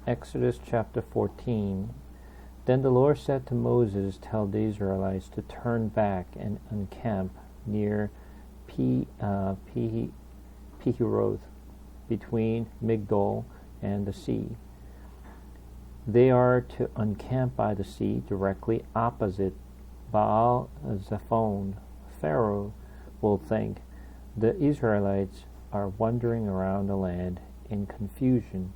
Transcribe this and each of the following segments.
Exodus chapter 14. Then the Lord said to Moses, "Tell the Israelites to turn back and encamp near Pihiroth, between Migdol and the sea. They are to encamp by the sea, directly opposite Baal Zephon. Pharaoh will think the Israelites are wandering around the land in confusion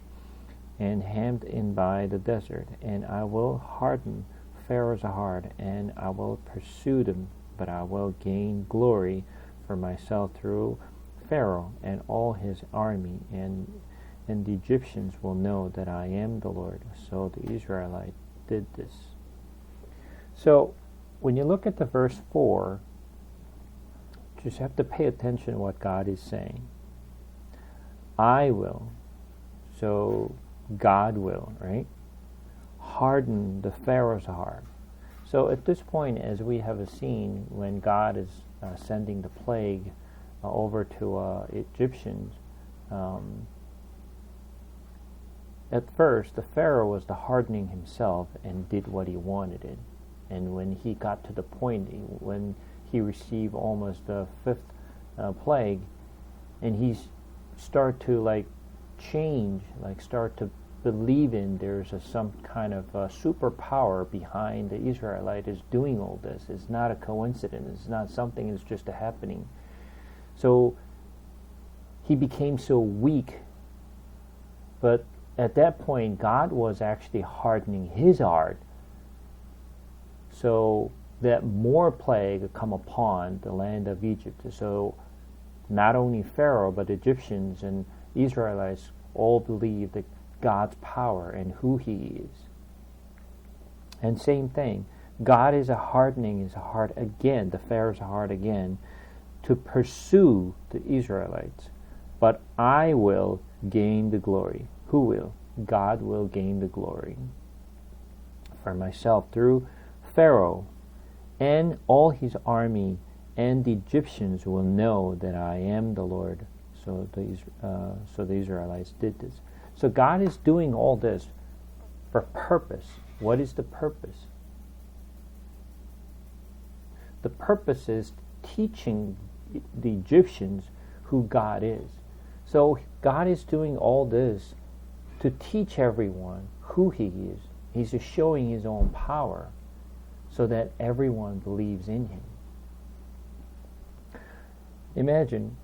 and hemmed in by the desert, and I will harden Pharaoh's heart, and I will pursue them, but I will gain glory for myself through Pharaoh and all his army, and the Egyptians will know that I am the Lord." So the Israelites did this. So when you look at the verse 4, just have to pay attention to what God is saying. I will. So God will, right? Harden the Pharaoh's heart. So at this point, as we have seen, when God is sending the plague over to Egyptians, at first the Pharaoh was the hardening himself and did what he wanted it. And when he got to the point when he received almost the fifth plague, and he start to change, start to believe in there's some kind of superpower behind the Israelite is doing all this. It's not a coincidence. It's not something that's just happening. So he became so weak. But at that point, God was actually hardening his heart so that more plague would come upon the land of Egypt. So not only Pharaoh, but Egyptians and Israelites all believed that God's power and who he is. And same thing, God is hardening his heart again, the Pharaoh's heart again, to pursue the Israelites. But I will gain the glory. Who will? God will gain the glory for myself through Pharaoh and all his army, and the Egyptians will know that I am the Lord. So the Israelites did this. So God is doing all this for purpose. What is the purpose? The purpose is teaching the Egyptians who God is. So God is doing all this to teach everyone who he is. He's just showing his own power so that everyone believes in him. Imagine,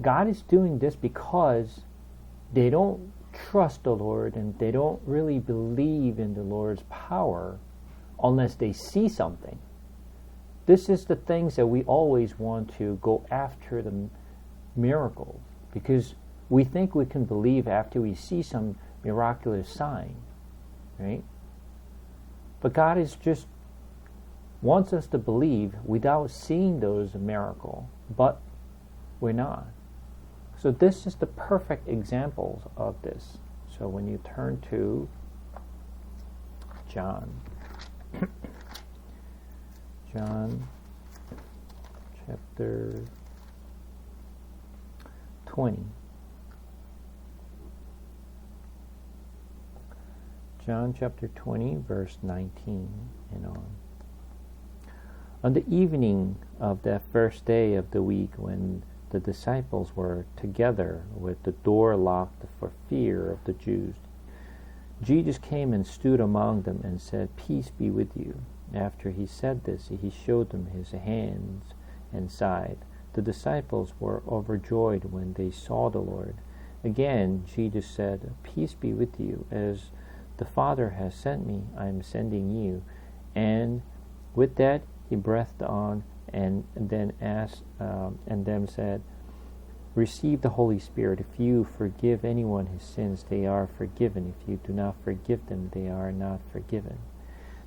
God is doing this because they don't trust the Lord and they don't really believe in the Lord's power unless they see something. This is the things that we always want to go after the miracles, because we think we can believe after we see some miraculous sign, right? But God is just wants us to believe without seeing those miracles, but we're not. So this is the perfect examples of this. So when you turn to John chapter 20. John chapter 20, verse 19 and on. On the evening of that first day of the week, when the disciples were together with the door locked for fear of the Jews, Jesus came and stood among them and said, "Peace be with you." After he said this, he showed them his hands and side. The disciples were overjoyed when they saw the Lord. Again, Jesus said, "Peace be with you. As the Father has sent me, I am sending you." And with that, he breathed on and then asked and then said, "Receive the Holy Spirit. If you forgive anyone his sins, they are forgiven. If you do not forgive them, they are not forgiven."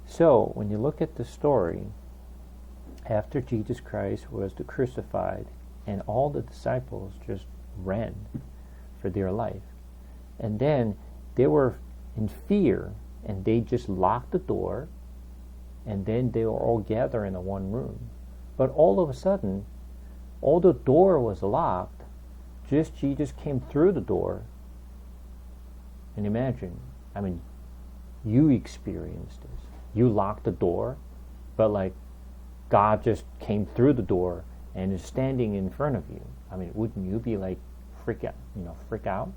So, when you look at the story, after Jesus Christ was crucified, and all the disciples just ran for their life, and then they were in fear, and they just locked the door, and then they were all gathered in one room. But all of a sudden, all the door was locked, just Jesus came through the door, And imagine, you experienced this. You locked the door, but like God just came through the door and is standing in front of you. Wouldn't you be like freak out?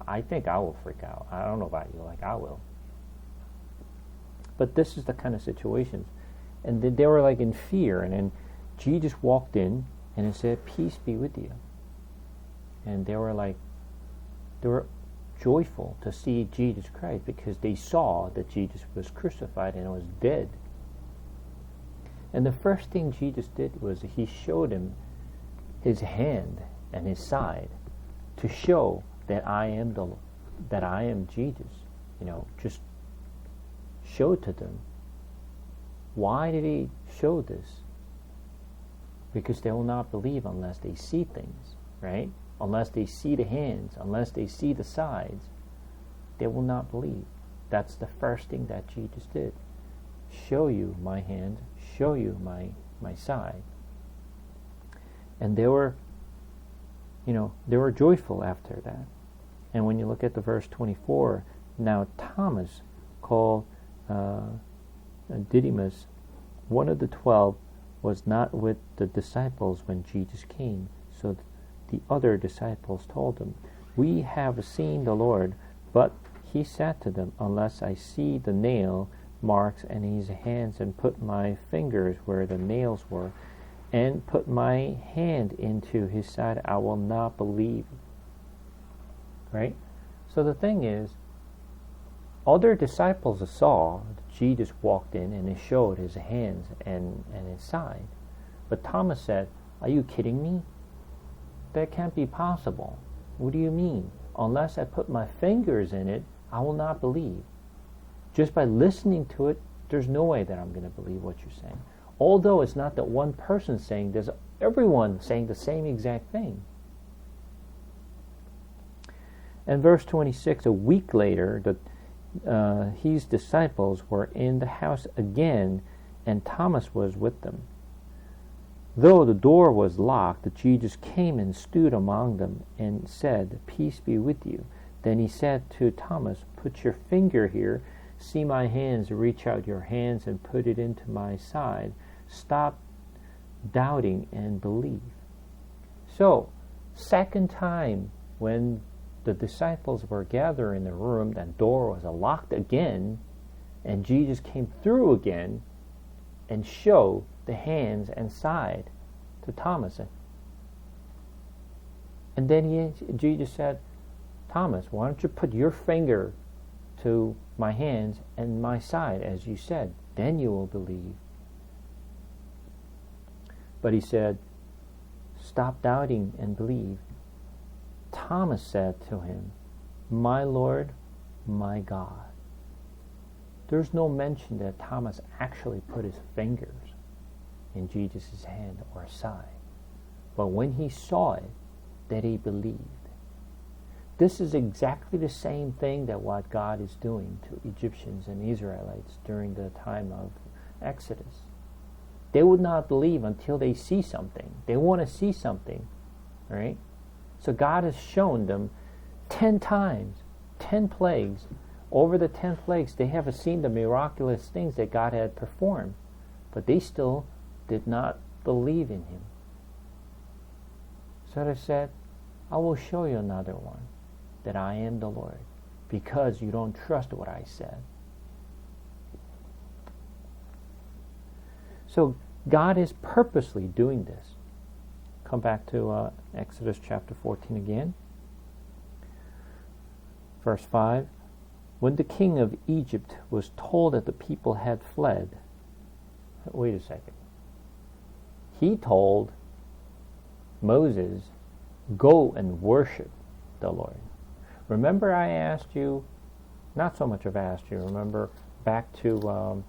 I think I will freak out. I don't know about you, like I will. But this is the kind of situations. And then they were like in fear, and then Jesus walked in and it said, "Peace be with you." And they were joyful to see Jesus Christ because they saw that Jesus was crucified and was dead. And the first thing Jesus did was he showed him his hand and his side to show that I am Jesus. Just show it to them. Why did he show this? Because they will not believe unless they see things, right? Unless they see the hands, unless they see the sides, they will not believe. That's the first thing that Jesus did. Show you my hand, show you my side. And they were joyful after that. And when you look at the verse 24, now Thomas, called Didymus, one of the 12, was not with the disciples when Jesus came. So the other disciples told him, "We have seen the Lord." But he said to them, "Unless I see the nail marks in his hands, and put my fingers where the nails were, and put my hand into his side, I will not believe." Right? So the thing is, other disciples saw Jesus walked in and he showed his hands and his side. But Thomas said, "Are you kidding me? That can't be possible. What do you mean? Unless I put my fingers in it, I will not believe." Just by listening to it, there's no way that I'm going to believe what you're saying. Although it's not that one person saying, there's everyone saying the same exact thing. And verse 26, a week later, his disciples were in the house again, and Thomas was with them. Though the door was locked, Jesus came and stood among them and said, "Peace be with you." Then he said to Thomas, "Put your finger here. See my hands. Reach out your hands and put it into my side. Stop doubting and believe." So, second time when the disciples were gathered in the room, that door was locked again, and Jesus came through again and showed the hands and side to Thomas. And then Jesus said, "Thomas, why don't you put your finger to my hands and my side, as you said, then you will believe." But he said, "Stop doubting and believe." Thomas said to him, "My Lord, my God." There's no mention that Thomas actually put his fingers in Jesus' hand or side. But when he saw it, that he believed. This is exactly the same thing that what God is doing to Egyptians and Israelites during the time of Exodus. They would not believe until they see something. They want to see something, right? So God has shown them 10 times, 10 plagues. Over the 10 plagues, they have seen the miraculous things that God had performed, but they still did not believe in him. So they said, "I will show you another one, that I am the Lord, because you don't trust what I said." So God is purposely doing this. Come back to Exodus chapter 14 again. Verse 5. When the king of Egypt was told that the people had fled, wait a second. He told Moses, "Go and worship the Lord." Remember I asked you, not so much I've asked you, remember back to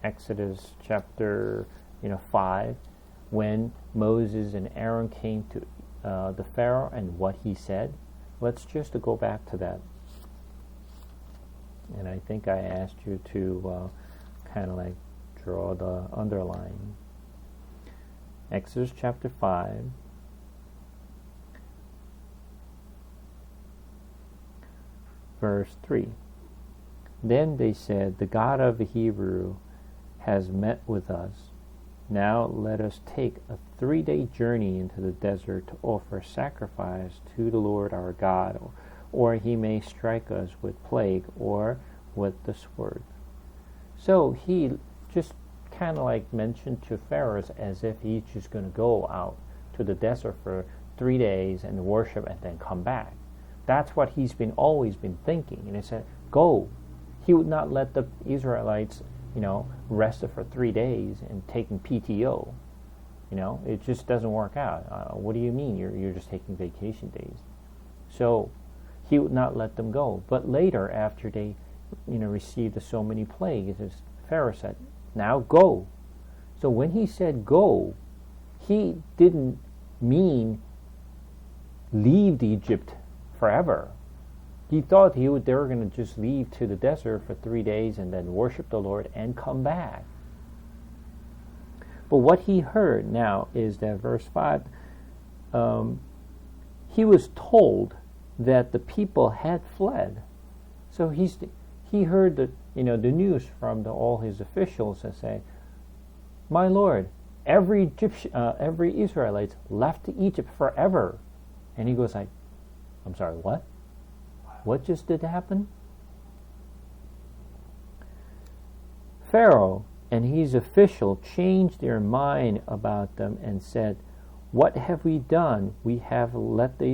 Exodus chapter 5, when Moses and Aaron came to the Pharaoh and what he said? Let's just go back to that. And I think I asked you to kind of like draw the underline. Exodus chapter 5. verse 3. Then they said, "The God of the Hebrew has met with us. Now let us take a 3-day journey into the desert to offer sacrifice to the Lord our God, or he may strike us with plague or with the sword." So he just kind of like mentioned to Pharaoh as if he's just going to go out to the desert for 3 days and worship and then come back. That's what he's always been thinking. And he said, go. He would not let the Israelites, rested for 3 days and taking PTO. It just doesn't work out. What do you mean you're just taking vacation days? So he would not let them go. But later, after they, received so many plagues, Pharaoh said, "Now go." So when he said go, he didn't mean leave Egypt forever. He thought they were going to just leave to the desert for 3 days and then worship the Lord and come back. But what he heard now is that verse 5, he was told that the people had fled. So he heard the news from all his officials and say, "My Lord, every Israelite left Egypt forever." And he goes like, "I'm sorry, what? What just did happen?" Pharaoh and his official changed their mind about them and said, "What have we done? We have let the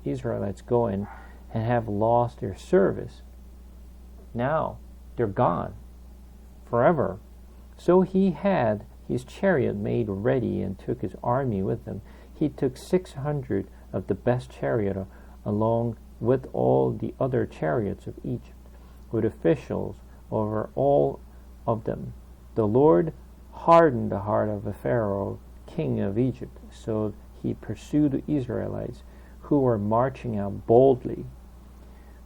Israelites go in and have lost their service. Now they're gone forever." So he had his chariot made ready and took his army with him. He took 600 of the best chariot along with all the other chariots of Egypt, with officials over all of them. The Lord hardened the heart of Pharaoh, king of Egypt, so he pursued the Israelites, who were marching out boldly.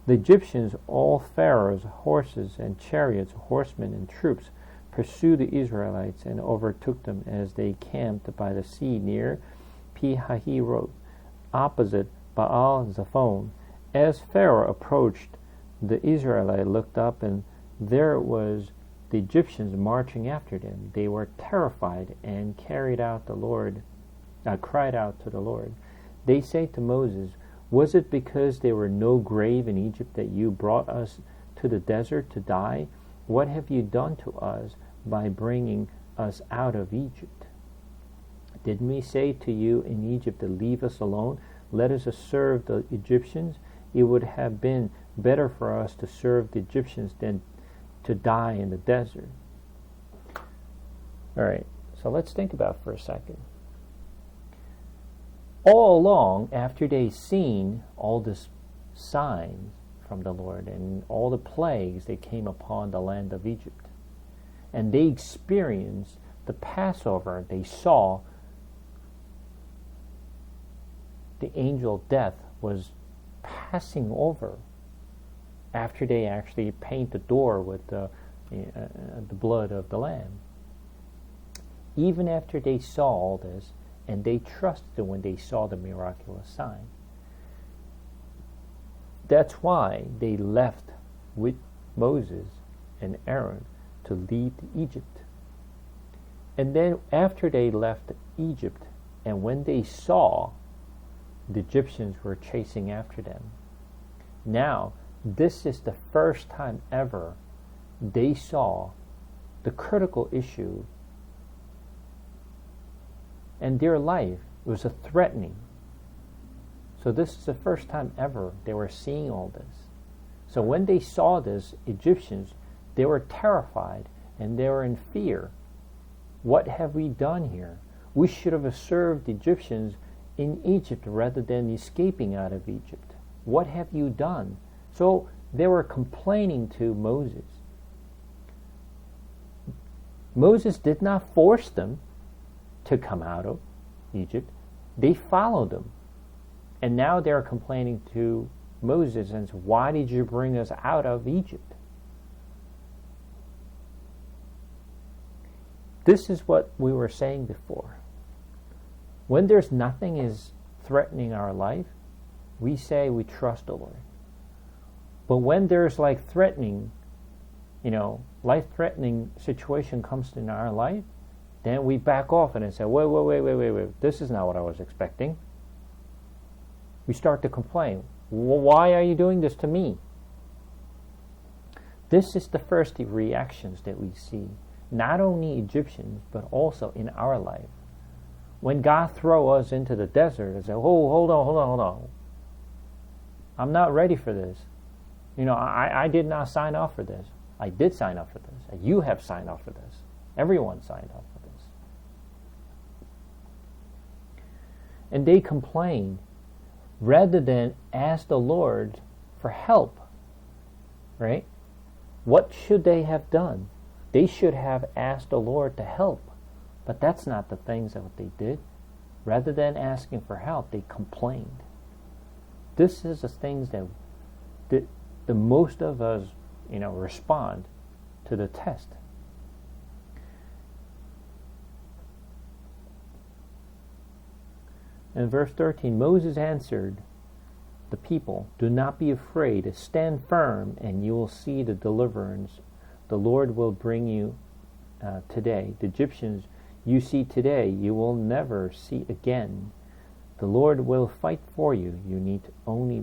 The Egyptians, all Pharaoh's horses and chariots, horsemen and troops, pursued the Israelites and overtook them as they camped by the sea near Pi-hahiroth, opposite Baal-zephon. As Pharaoh approached, the Israelites looked up, and there was the Egyptians marching after them. They were terrified and cried out to the Lord. They say to Moses, "Was it because there were no grave in Egypt that you brought us to the desert to die? What have you done to us by bringing us out of Egypt? Didn't we say to you in Egypt to leave us alone? Let us serve the Egyptians. It would have been better for us to serve the Egyptians than to die in the desert." All right, so let's think about it for a second. All along, after they've seen all these signs from the Lord and all the plagues that came upon the land of Egypt, and they experienced the Passover, they saw the angel of death was passing over after they actually paint the door with the blood of the lamb. Even after they saw all this, and they trusted when they saw the miraculous sign. That's why they left with Moses and Aaron to lead Egypt. And then after they left Egypt, and when they saw the Egyptians were chasing after them, now this is the first time ever they saw the critical issue, and their life was a threatening. So this is the first time ever they were seeing all this. So when they saw this, Egyptians, they were terrified and they were in fear. What have we done here? We should have served the Egyptians in Egypt rather than escaping out of Egypt. What have you done? So they were complaining to Moses. Moses did not force them to come out of Egypt. They followed them. And now they're complaining to Moses and says, "Why did you bring us out of Egypt?" This is what we were saying before. When there's nothing is threatening our life, we say we trust the Lord. But when there's like threatening, life-threatening situation comes in our life, then we back off and say, wait, this is not what I was expecting. We start to complain. Why are you doing this to me? This is the first reactions that we see, not only Egyptians, but also in our life. When God throws us into the desert and says, oh, hold on. I'm not ready for this. I did not sign up for this. I did sign up for this. You have signed up for this. Everyone signed up for this. And they complained rather than ask the Lord for help. Right? What should they have done? They should have asked the Lord to help. But that's not the things that what they did. Rather than asking for help, they complained. This is the things that the most of us, respond to the test. In verse 13, Moses answered the people, "Do not be afraid. Stand firm, and you will see the deliverance the Lord will bring you today. The Egyptians you see today, you will never see again. The Lord will fight for you. You need only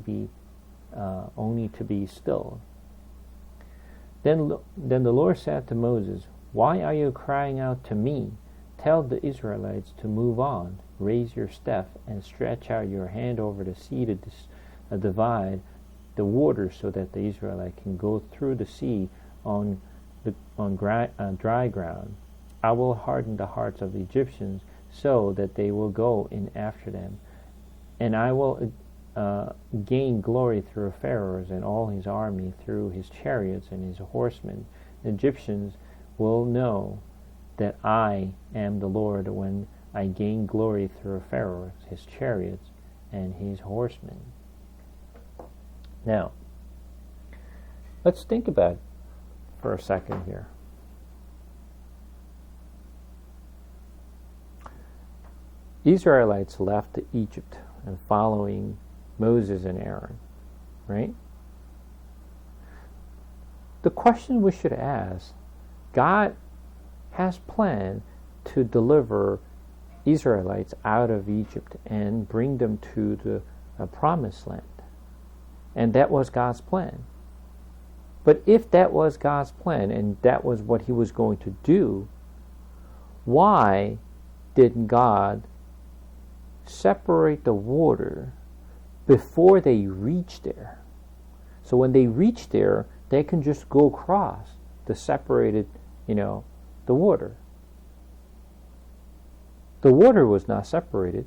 to be still." Then the Lord said to Moses, "Why are you crying out to me? Tell the Israelites to move on. Raise your staff and stretch out your hand over the sea to divide the water so that the Israelites can go through the sea on dry ground. I will harden the hearts of the Egyptians so that they will go in after them, and I will gain glory through Pharaoh and all his army, through his chariots and his horsemen. The Egyptians will know that I am the Lord when I gain glory through Pharaoh, his chariots, and his horsemen." Now, let's think about it for a second here. Israelites left Egypt and following Moses and Aaron, right? The question we should ask, God has planned to deliver Israelites out of Egypt and bring them to the promised land. And that was God's plan. But if that was God's plan and that was what he was going to do, why didn't God separate the water before they reach there? So when they reach there, they can just go across the separated, the water. The water was not separated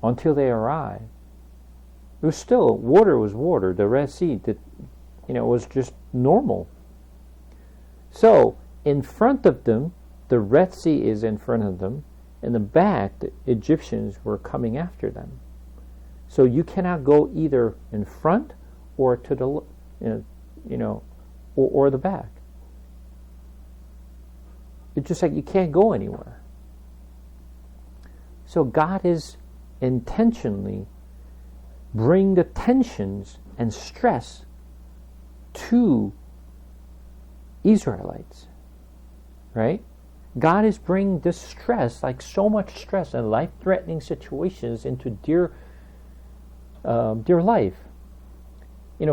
until they arrived. It was still, water was water. The Red Sea, was just normal. So, in front of them, the Red Sea is in front of them. In the back, the Egyptians were coming after them. So you cannot go either in front or to the, or the back. It's just like you can't go anywhere. So God is intentionally bring the tensions and stress to Israelites, right? God is bringing this stress, like so much stress and life-threatening situations into dear life.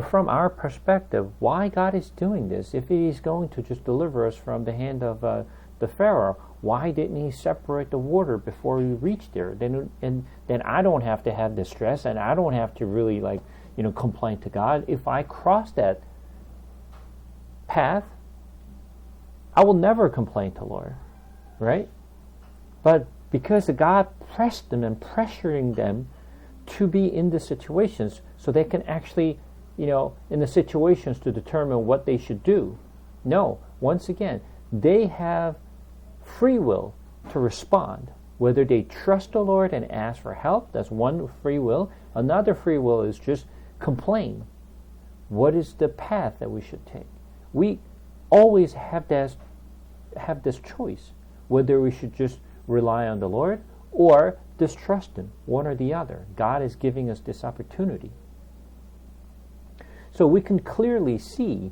From our perspective, why God is doing this? If He is going to just deliver us from the hand of the Pharaoh, why didn't He separate the water before we reach there? Then I don't have to have the stress, and I don't have to really complain to God. If I cross that path, I will never complain to Lord, right? But because God pressed them and pressuring them to be in the situations, so they can actually, in the situations to determine what they should do. No, once again, they have free will to respond. Whether they trust the Lord and ask for help, that's one free will. Another free will is just complain. What is the path that we should take? We always have this choice, whether we should just rely on the Lord or distrust Him, one or the other. God is giving us this opportunity. So we can clearly see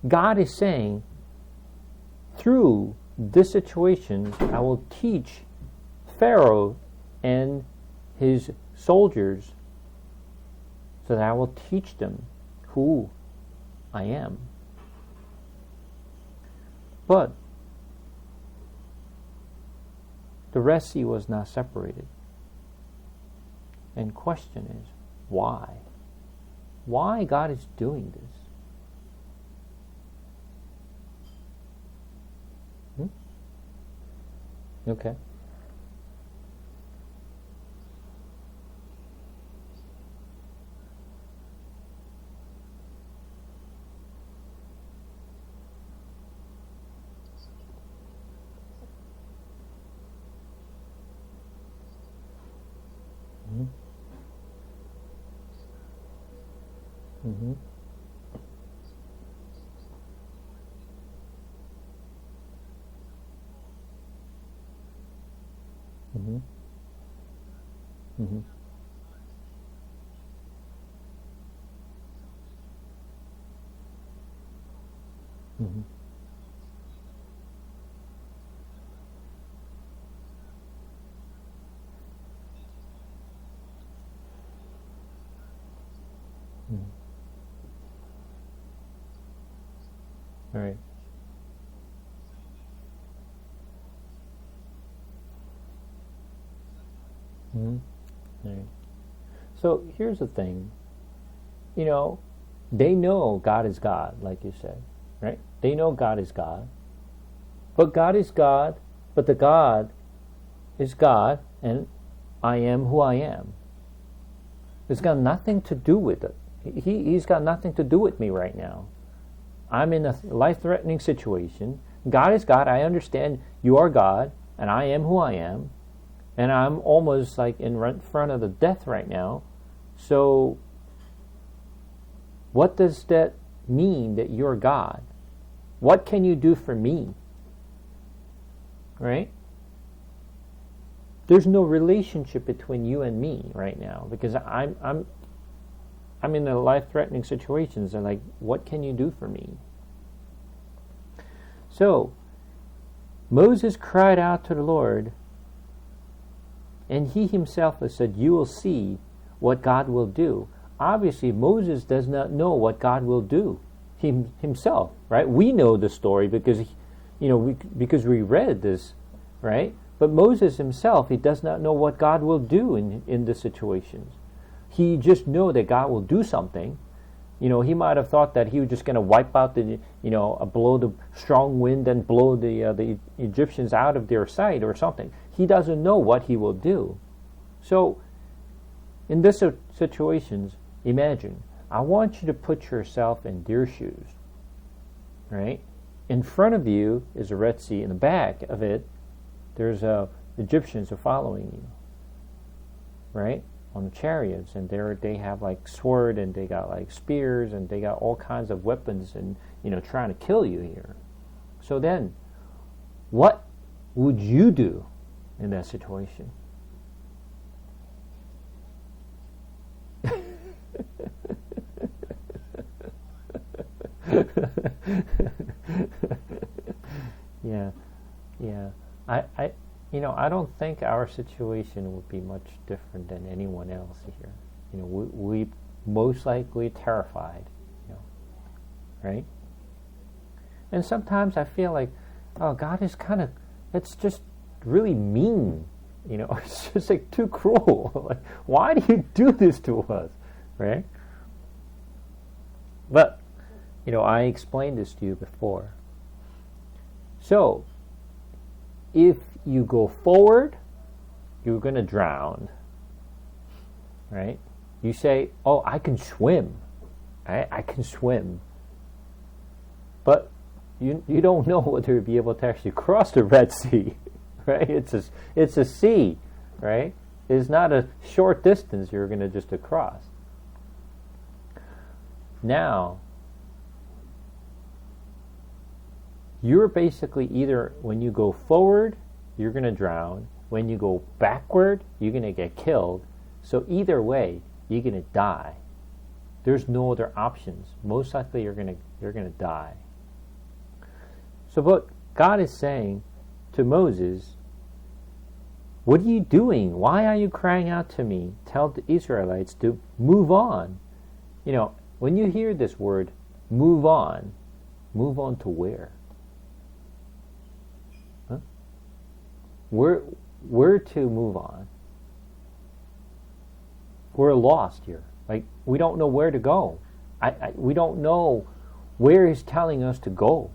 God is saying, through this situation, I will teach Pharaoh and his soldiers, so that I will teach them who I am. But the Red Sea was not separated. And question is, why? Why God is doing this? Okay. Mm-hmm. Mm-hmm. Mm-hmm. Mm-hmm. Mm-hmm. All right. Mm-hmm. All right. So here's the thing. They know God is God, like you said, right? They know God is God. But God is God, but the God is God, and I am who I am. It's got nothing to do with it. He's got nothing to do with me right now. I'm in a life-threatening situation. God is God. I understand you are God, and I am who I am. And I'm almost like in front of the death right now. So what does that mean that you're God? What can you do for me? Right? There's no relationship between you and me right now, because I'm in a life-threatening situations, and like, what can you do for me? So Moses cried out to the Lord, and he himself has said, you will see what God will do. Obviously, Moses does not know what God will do himself, right? We know the story because, because we read this, right? But Moses himself, he does not know what God will do in the situations. He just know that God will do something. He might have thought that he was just going to wipe out blow the strong wind and blow the Egyptians out of their sight or something. He doesn't know what he will do. So, in this situations, imagine, I want you to put yourself in their shoes, right? In front of you is the Red Sea. In the back of it, there's Egyptians are following you, right? On the chariots, and they have like sword, and they got like spears, and they got all kinds of weapons, and trying to kill you here. So then, what would you do in that situation? Yeah. I don't think our situation would be much different than anyone else here. We most likely terrified, right? And sometimes I feel like, oh, God is it's just really mean, it's just like too cruel. Like, why do you do this to us, right? But, I explained this to you before. So, if you go forward, you're going to drown, right? You say, oh, I can swim. I can swim. But you don't know whether you'll be able to actually cross the Red Sea, right? It's a sea, right? It's not a short distance you're going to just across. Now, you're basically either, when you go forward, you're going to drown. When you go backward, you're going to get killed. So either way, you're going to die. There's no other options. Most likely you're gonna die. So what God is saying to Moses, what are you doing? Why are you crying out to me? Tell the Israelites to move on. When you hear this word, move on to where? Huh? Where to move on? We're lost here. We don't know where to go. We don't know where He's telling us to go.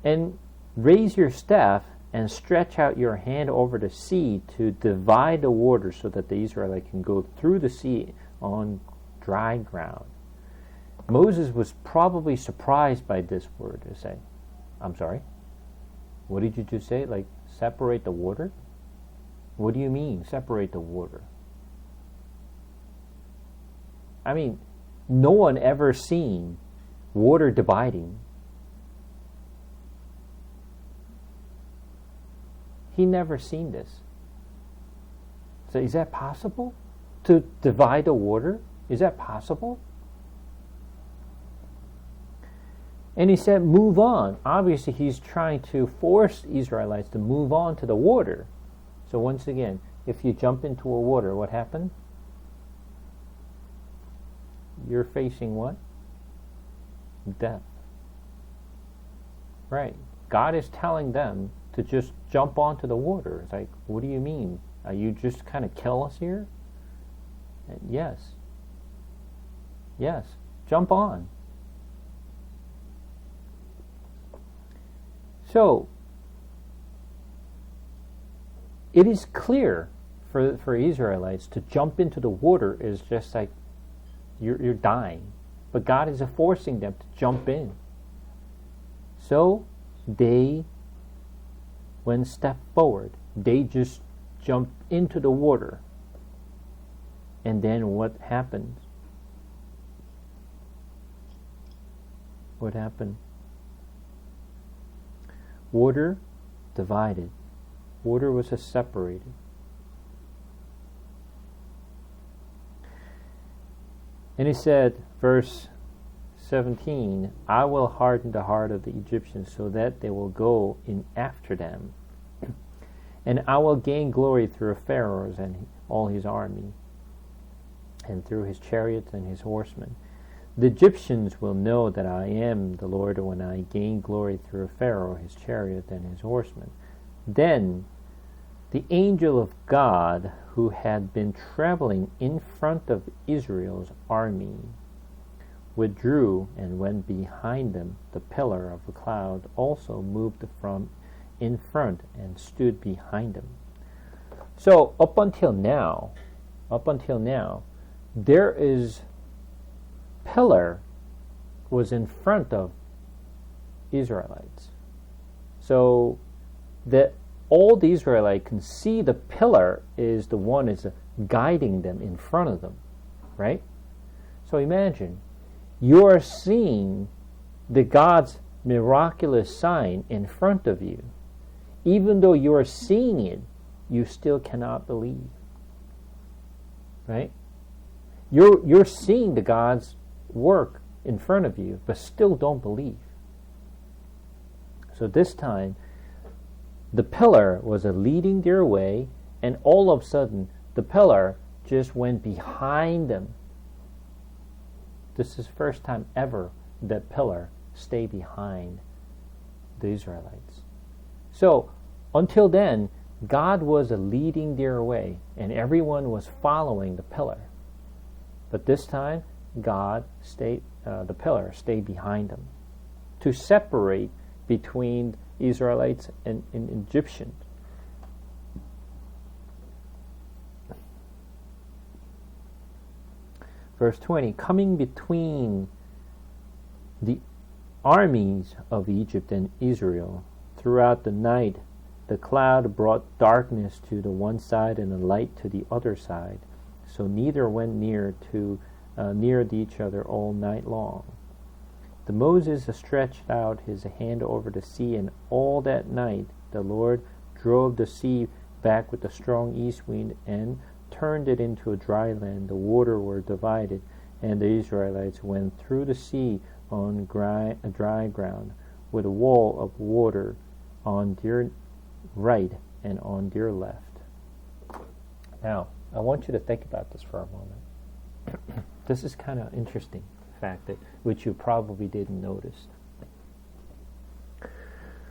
And raise your staff and stretch out your hand over the sea to divide the water so that the Israelites can go through the sea on dry ground. Moses was probably surprised by this word to say, I'm sorry, what did you just say? Separate the water? What do you mean, separate the water? I mean, no one ever seen water dividing. He never seen this. So is that possible? To divide the water? Is that possible? And he said, move on. Obviously, he's trying to force Israelites to move on to the water. So once again, if you jump into a water, what happened? You're facing what? Death. Right. God is telling them to just jump onto the water. It's like, what do you mean? Are you just kind of kill us here? And yes. Jump on. So, it is clear for Israelites to jump into the water is just like you're dying. But God is forcing them to jump in. So, they, when step forward, they just jump into the water. And then what happens? What happened? Water divided. Water was separated. And he said, verse 17, I will harden the heart of the Egyptians so that they will go in after them. And I will gain glory through Pharaoh and all his army, and through his chariots and his horsemen. The Egyptians will know that I am the Lord when I gain glory through Pharaoh, his chariot, and his horsemen. Then the angel of God, who had been traveling in front of Israel's army, withdrew and went behind them. The pillar of the cloud also moved from in front and stood behind them. So up until now, there is pillar was in front of Israelites. So that all the Israelites can see the pillar is the one is guiding them in front of them, right? So imagine you are seeing the God's miraculous sign in front of you. Even though you are seeing it, you still cannot believe, right? You're seeing the God's work in front of you, but still don't believe. So this time, the pillar was leading their way, and all of a sudden, the pillar just went behind them. This is the first time ever that pillar stayed behind the Israelites. So, until then, God was leading their way, and everyone was following the pillar. But this time, the pillar stayed behind them to separate between Israelites and Egyptians. Verse 20, coming between the armies of Egypt and Israel throughout the night, the cloud brought darkness to the one side and the light to the other side, so neither went near each other all night long. The Moses stretched out his hand over the sea, and all that night the Lord drove the sea back with a strong east wind and turned it into a dry land. The water were divided, and the Israelites went through the sea on dry ground, with a wall of water on their right and on their left. Now, I want you to think about this for a moment. This is kind of interesting fact that which you probably didn't notice.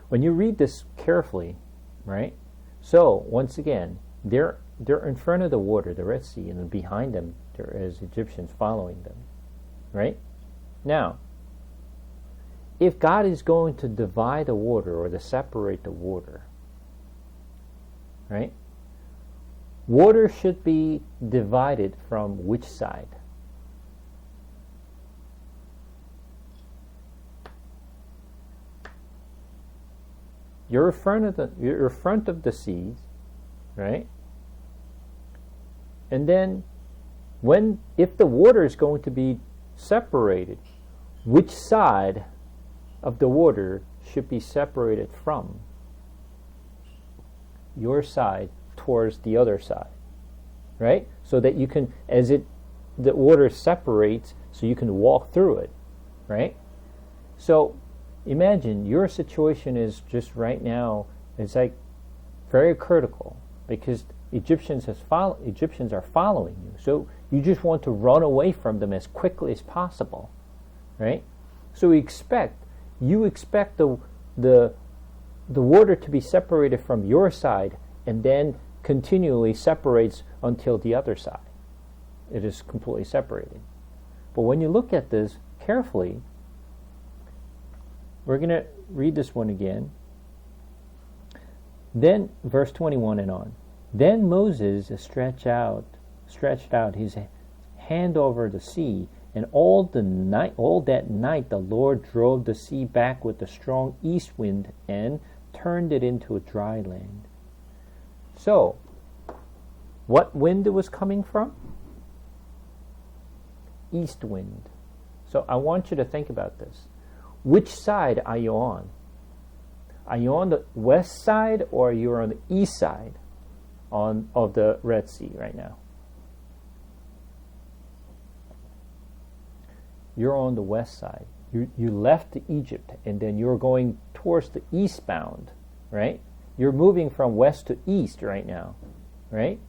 When you read this carefully, right? So once again, they're in front of the water, the Red Sea, and behind them there is Egyptians following them, right? Now, if God is going to divide the water or to separate the water, right? Water should be divided from which side? You're in front of the seas, right? And then if the water is going to be separated, which side of the water should be separated from? Your side towards the other side, right? So that you can, the water separates, so you can walk through it, right? So imagine your situation is just right now, it's like very critical because Egyptians are following you. So you just want to run away from them as quickly as possible, right? So you expect the water to be separated from your side and then continually separates until the other side. It is completely separated. But when you look at this carefully, we're going to read this one again. Then, verse 21 and on. Then Moses stretched out his hand over the sea, and all that night the Lord drove the sea back with a strong east wind and turned it into a dry land. So, what wind it was coming from? East wind. So I want you to think about this. Which side are you on? Are you on the west side or you're on the east side of the Red Sea right now? You're on the west side. You left Egypt and then you're going towards the eastbound, right? You're moving from west to east right now, right?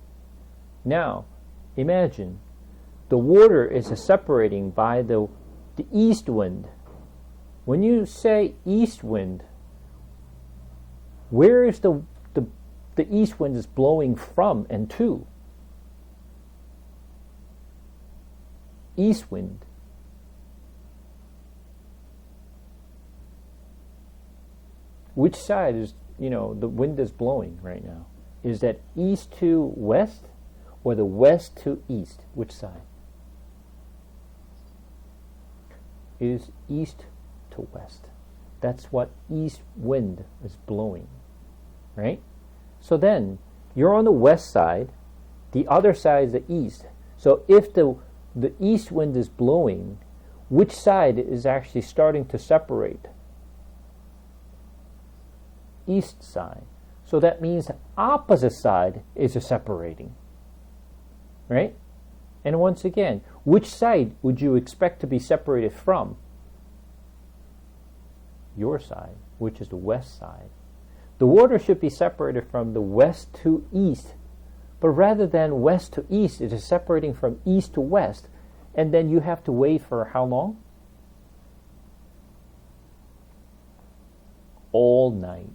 Now, imagine the water is separating by the east wind. When you say east wind, where is the east wind is blowing from and to? East wind. Which side is, the wind is blowing right now? Is that east to west or the west to east? Which side? It is east to west. That's what east wind is blowing, right? So then, you're on the west side, the other side is the east. So if the east wind is blowing, which side is actually starting to separate? East side. So that means the opposite side is separating, right? And once again, which side would you expect to be separated from? Your side, which is the west side. The water should be separated from the west to east, but rather than west to east, it is separating from east to west, and then you have to wait for how long? All night.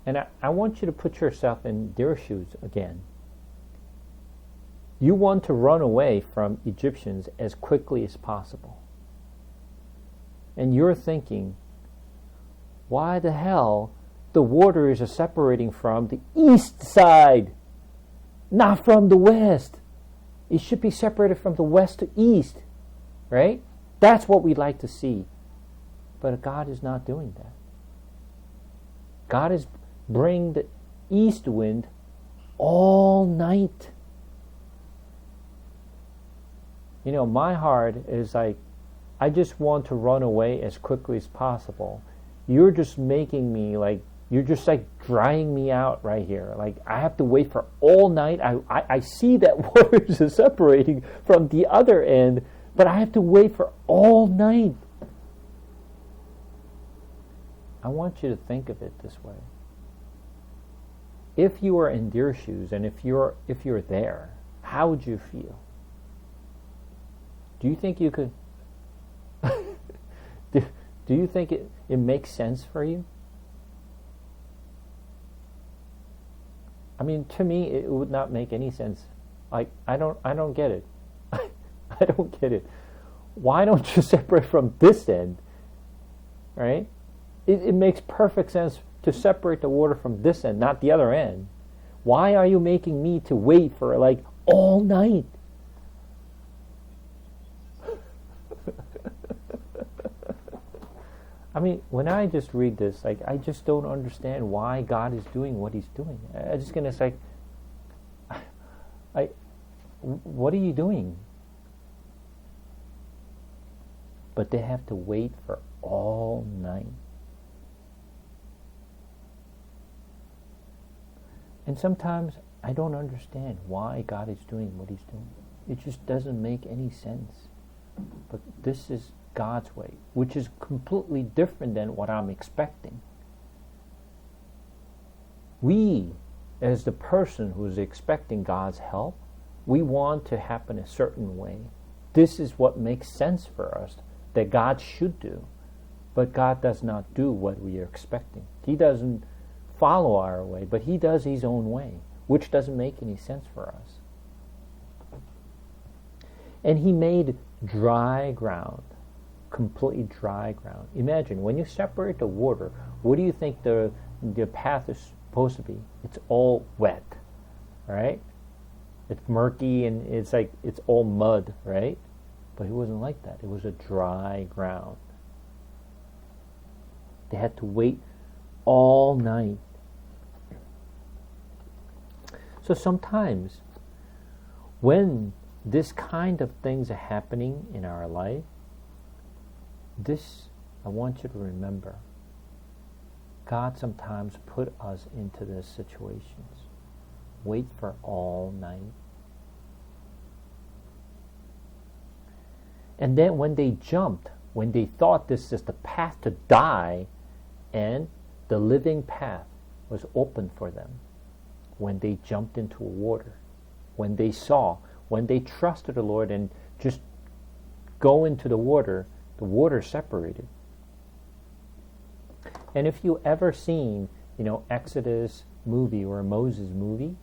And I want you to put yourself in their shoes again. You want to run away from Egyptians as quickly as possible. And you're thinking, why the hell the water is separating from the east side, not from the west? It should be separated from the west to east, right? That's what we'd like to see. But God is not doing that. God is bringing the east wind all night. My heart is like, I just want to run away as quickly as possible. You're just making me like You're just like drying me out right here. Like I have to wait for all night. I see that waters are separating from the other end, but I have to wait for all night. I want you to think of it this way. If you were in their shoes and if you're there, how would you feel? Do you think you could do you think it makes sense for you? I mean, to me, it would not make any sense. Like, I don't get it. I don't get it. Why don't you separate from this end, right? It makes perfect sense to separate the water from this end, not the other end. Why are you making me to wait for like all night? I mean, when I just read this, like, I just don't understand why God is doing what He's doing. I just gonna say, what are you doing? But they have to wait for all night. And sometimes I don't understand why God is doing what He's doing. It just doesn't make any sense. But this is God's way, which is completely different than what I'm expecting. We, as the person who's expecting God's help, we want to happen a certain way. This is what makes sense for us, that God should do. But God does not do what we are expecting. He doesn't follow our way, but He does His own way, which doesn't make any sense for us. And He made dry ground, completely dry ground. Imagine, when you separate the water, what do you think the path is supposed to be? It's all wet, right? It's murky and it's like it's all mud, right? But it wasn't like that. It was a dry ground. They had to wait all night. So sometimes when this kind of things are happening in our life, this, I want you to remember, God sometimes put us into these situations. Wait for all night. And then when they jumped, when they thought this is the path to die, and the living path was open for them, when they jumped into water, when they saw, when they trusted the Lord and just go into the water separated. And if you ever seen, Exodus movie or a Moses movie,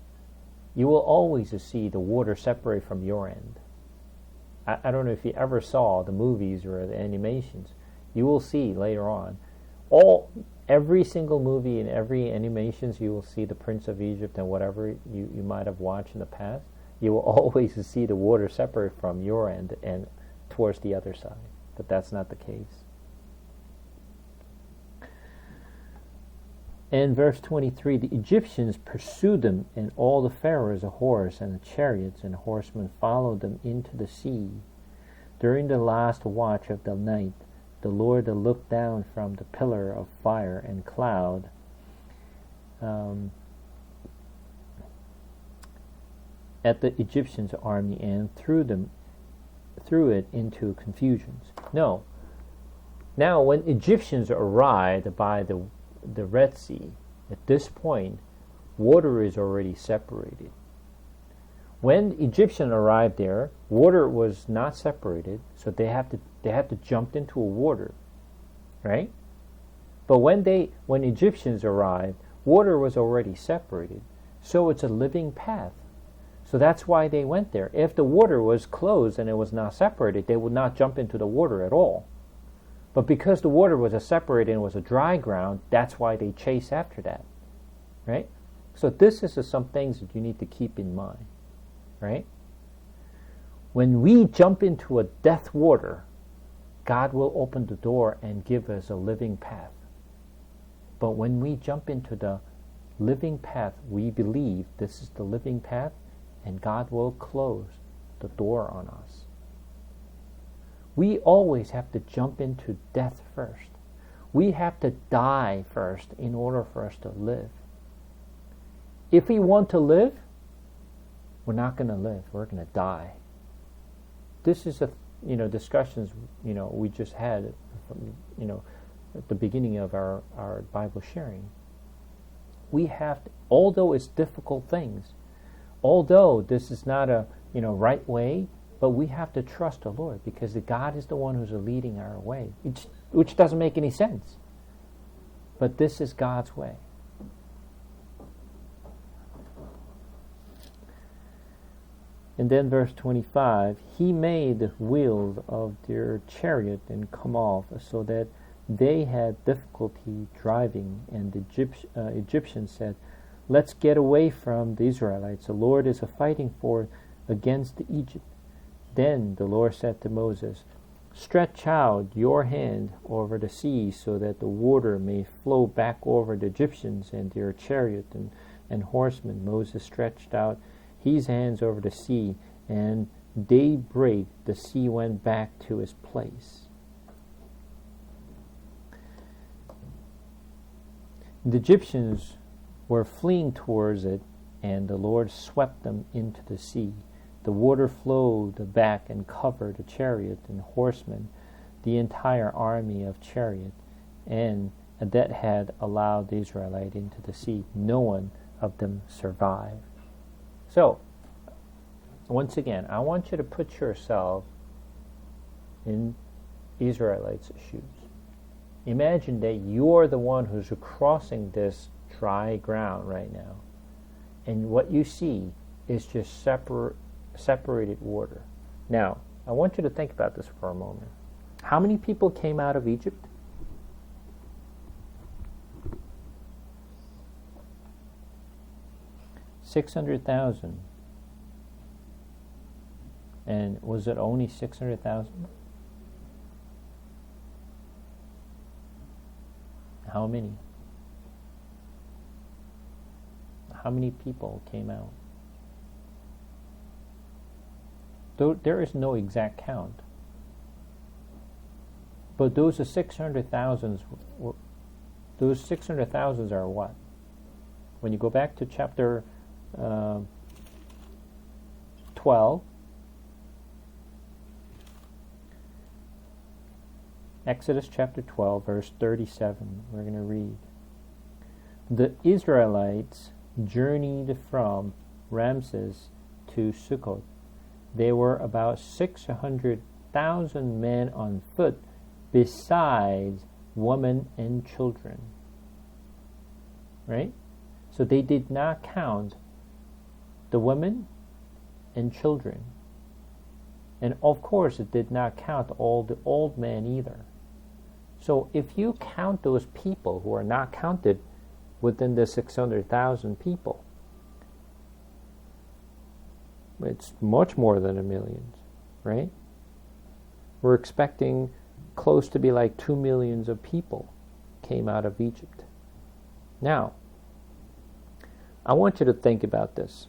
you will always see the water separate from your end. I don't know if you ever saw the movies or the animations. You will see later on, every single movie and every animations, you will see the Prince of Egypt and whatever you might have watched in the past. You will always see the water separate from your end and towards the other side. But that's not the case. In verse 23, the Egyptians pursued them, and all the Pharaoh's horse and the chariots and horsemen followed them into the sea. During the last watch of the night, the Lord looked down from the pillar of fire and cloud at the Egyptians' army and threw it into confusion. No. Now, when Egyptians arrived by the Red Sea, at this point, water is already separated. When Egyptians arrived there, water was not separated, so they had to jump into a water, right? But when Egyptians arrived, water was already separated, so it's a living path. So that's why they went there. If the water was closed and it was not separated, they would not jump into the water at all. But because the water was separated and was a dry ground, that's why they chased after that, right? So this is some things that you need to keep in mind, right? When we jump into a death water, God will open the door and give us a living path. But when we jump into the living path, we believe this is the living path, and God will close the door on us. We always have to jump into death first. We have to die first in order for us to live. If we want to live, we're not going to live. We're going to die. This is discussions we just had at the beginning of our Bible sharing. We have to, although it's difficult things, although this is not a right way, but we have to trust the Lord because God is the one who's leading our way, which doesn't make any sense. But this is God's way. And then verse 25, he made the wheels of their chariot and come off, so that they had difficulty driving. And the Egyptians said, let's get away from the Israelites. The Lord is a fighting force against Egypt. Then the Lord said to Moses, stretch out your hand over the sea so that the water may flow back over the Egyptians and their chariot and horsemen. Moses stretched out his hands over the sea, and daybreak the sea went back to its place. The Egyptians were fleeing towards it, and the Lord swept them into the sea. The water flowed back and covered the chariot and horsemen, the entire army of chariot, and that had allowed the Israelite into the sea. No one of them survived. So, once again, I want you to put yourself in Israelites' shoes. Imagine that you're the one who's crossing this dry ground right now, and what you see is just separated water. Now, I want you to think about this for a moment. How many people came out of Egypt? $600,000. And was it only 600,000? How many? How many people came out? There is no exact count. But those 600,000s, those 600,000s are what? When you go back to chapter 12, Exodus chapter 12, verse 37, we're going to read. The Israelites journeyed from Ramses to Sukkot. There were about 600,000 men on foot, besides women and children. Right? So they did not count the women and children. And of course, it did not count all the old men either. So if you count those people who are not counted within the 600,000 people, it's much more than 1 million, right? We're expecting close to be like 2 million of people came out of Egypt. Now, I want you to think about this.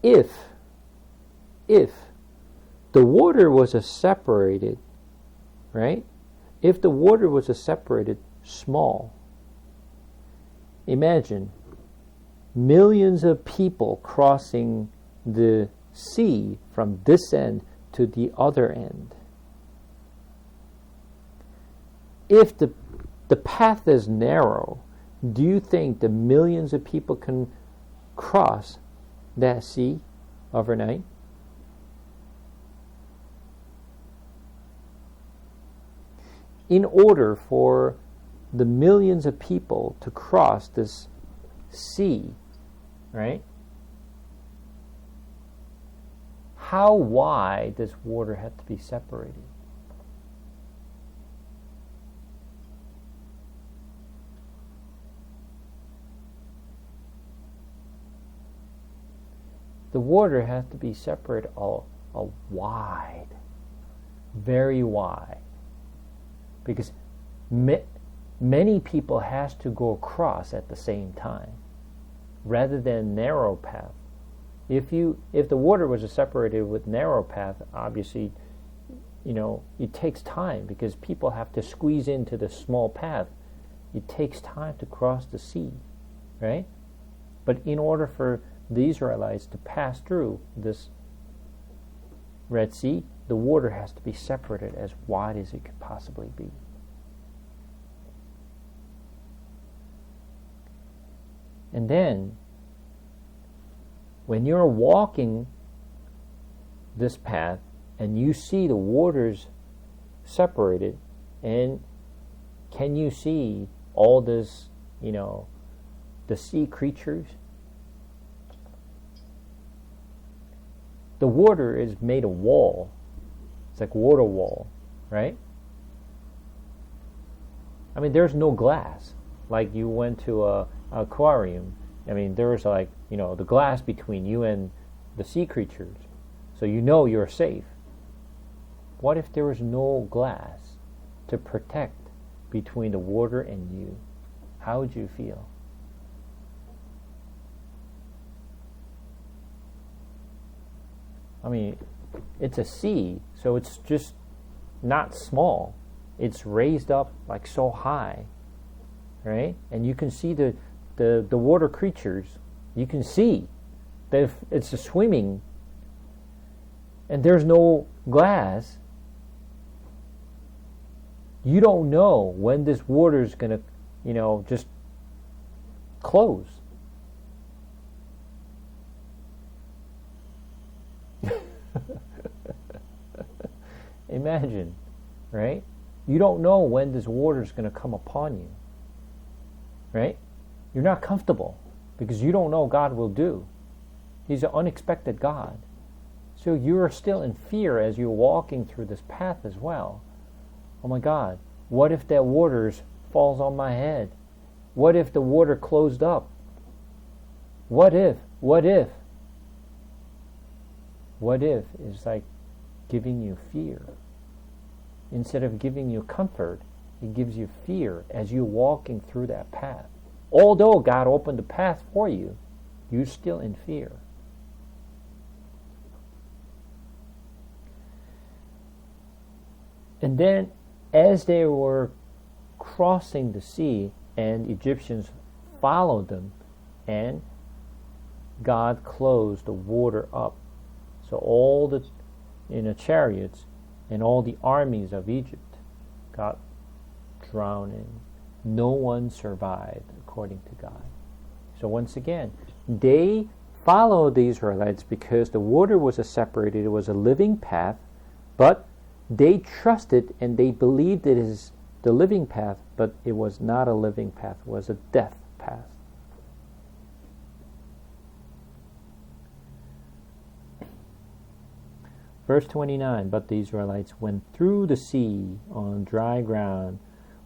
If the water was separated, right? If the water was separated small, imagine millions of people crossing the sea from this end to the other end. If the path is narrow, do you think the millions of people can cross that sea overnight? In order for the millions of people to cross this sea, right? How wide does water have to be separated? The water has to be separated a wide, very wide, because many people has to go across at the same time, rather than narrow path. If the water was separated with narrow path, obviously, it takes time because people have to squeeze into the small path. It takes time to cross the sea, right? But in order for the Israelites to pass through this Red Sea, the water has to be separated as wide as it could possibly be. And then, when you're walking this path and you see the waters separated, and can you see all this, the sea creatures? The water is made of wall. It's like water wall, right? I mean, there's no glass. Like you went to a aquarium. I mean, there's the glass between you and the sea creatures. So you're safe. What if there was no glass to protect between the water and you? How would you feel? I mean, it's a sea, so it's just not small. It's raised up like so high, right? And you can see the water creatures. You can see that if it's a swimming and there's no glass, you don't know when this water is going to, just close. Imagine, right? You don't know when this water is going to come upon you, right? You're not comfortable because you don't know God will do. He's an unexpected God. So you're still in fear as you're walking through this path as well. Oh my God, what if that water falls on my head? What if the water closed up? What if? What if? What if is like giving you fear. Instead of giving you comfort, it gives you fear as you're walking through that path. Although God opened the path for you, you're still in fear. And then, as they were crossing the sea, and Egyptians followed them, and God closed the water up. So all the chariots and all the armies of Egypt got drowning. No one survived, according to God. So once again, they followed the Israelites because the water was separated. It was a living path, but they trusted and they believed it is the living path, but it was not a living path. It was a death path. Verse 29, but the Israelites went through the sea on dry ground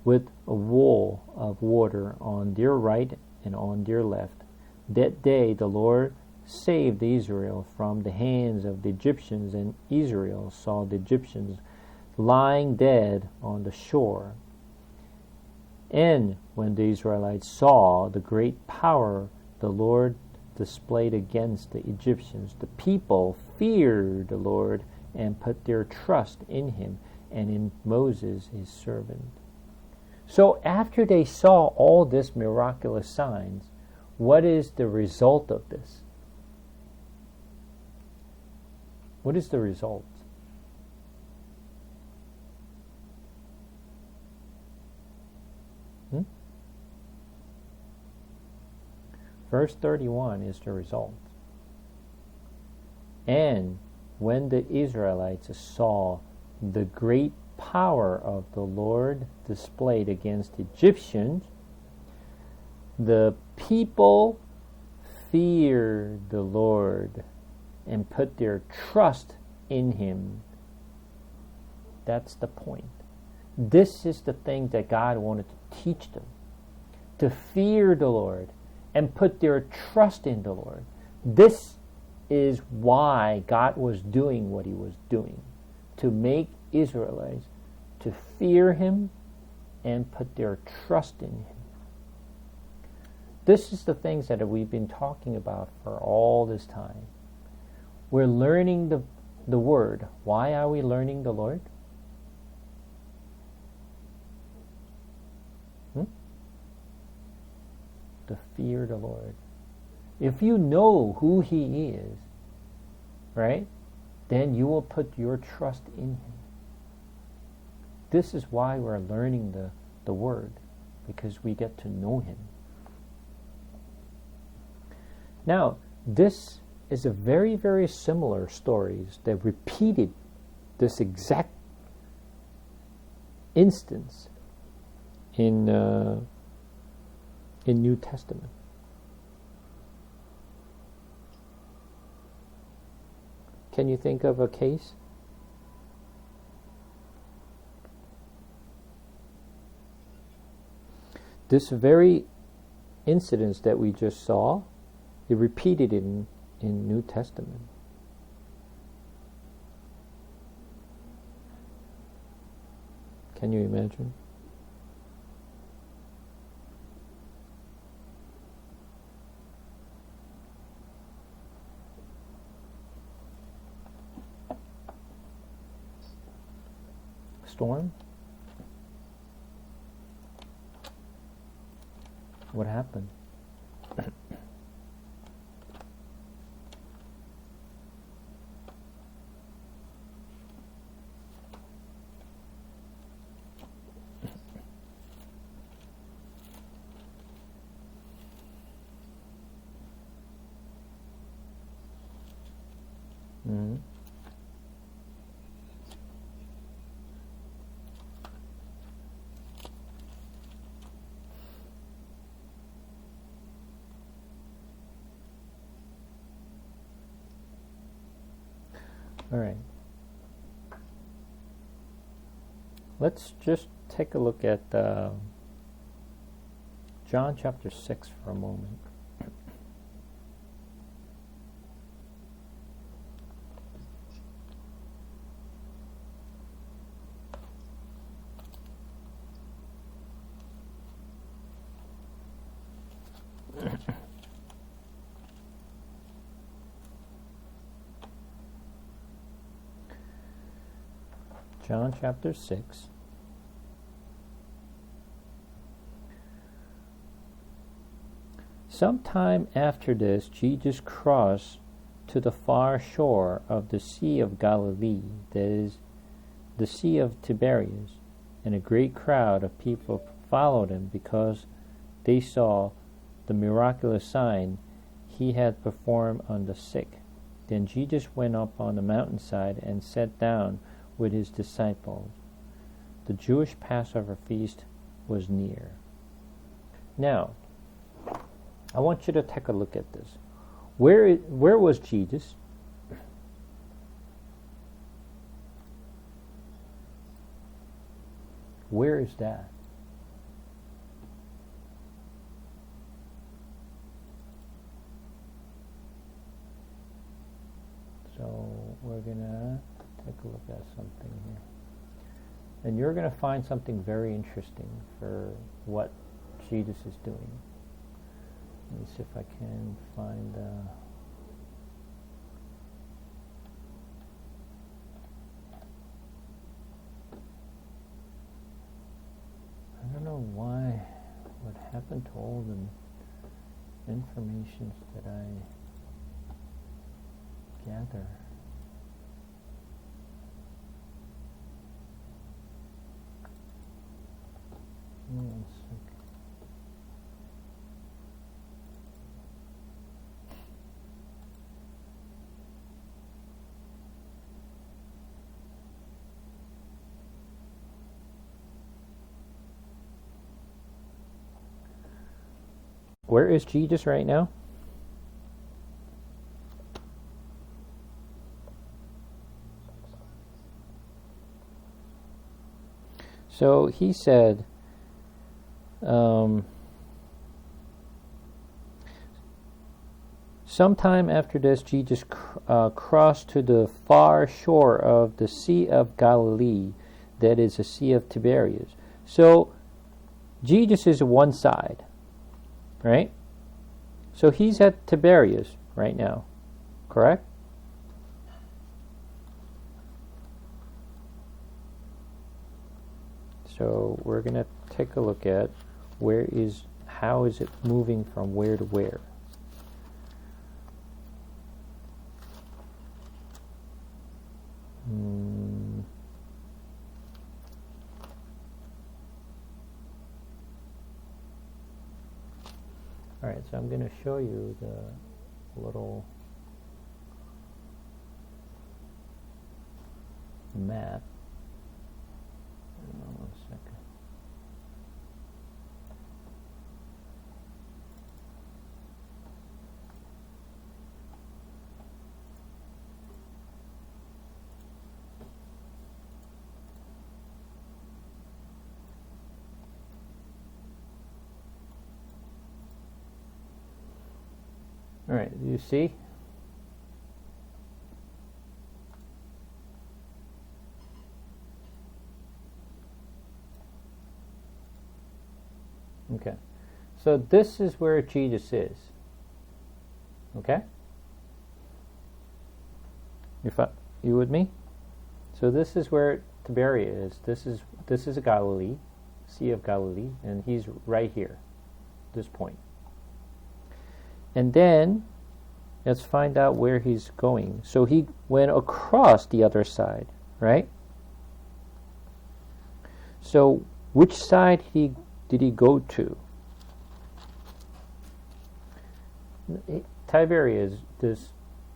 with a wall of water on their right and on their left. That day the Lord saved Israel from the hands of the Egyptians, and Israel saw the Egyptians lying dead on the shore. And when the Israelites saw the great power the Lord displayed against the Egyptians, the people feared the Lord and put their trust in him and in Moses his servant. So after they saw all these miraculous signs, what is the result of this? What is the result? Verse 31 is the result. And when the Israelites saw the great power of the Lord displayed against the Egyptians, the people feared the Lord and put their trust in him. That's the point. This is the thing that God wanted to teach them. To fear the Lord and put their trust in the Lord. This is why God was doing what he was doing. To make Israelites to fear him and put their trust in him. This is the things that we've been talking about for all this time. We're learning the Word. Why are we learning the Lord? To fear the Lord. If you know who He is, right, then you will put your trust in Him. This is why we're learning the Word, because we get to know Him. Now, this is a very, very similar stories that repeated this exact instance in New Testament. Can you think of a case? This very incident that we just saw, it repeated in New Testament. Can you imagine? Storm? What happened? Mm-hmm. All right. Let's just take a look at John chapter 6 for a moment. John chapter 6. Sometime after this, Jesus crossed to the far shore of the Sea of Galilee, that is, the Sea of Tiberias, and a great crowd of people followed him because they saw the miraculous sign he had performed on the sick. Then Jesus went up on the mountainside and sat down with his disciples. The Jewish Passover feast was near. Now, I want you to take a look at this. Where was Jesus? Where is that? So we're going to take a look at something here. And you're going to find something very interesting for what Jesus is doing. Let me see if I can find... I don't know why, what happened to all the information that I gather. One second. Where is Jesus right now? So he said, sometime after this, Jesus crossed to the far shore of the Sea of Galilee, that is the Sea of Tiberias. So Jesus is one side, right? So he's at Tiberias right now, correct? So we're going to take a look at how is it moving from where to where. All right, so I'm going to show you the little map. 1 second. All right, you see? Okay, so this is where Jesus is. Okay? You with me? So this is where Tiberias is. This is Galilee, Sea of Galilee, and he's right here, this point. And then let's find out where he's going. So he went across the other side, right? So which side did he go to? Tiberias, this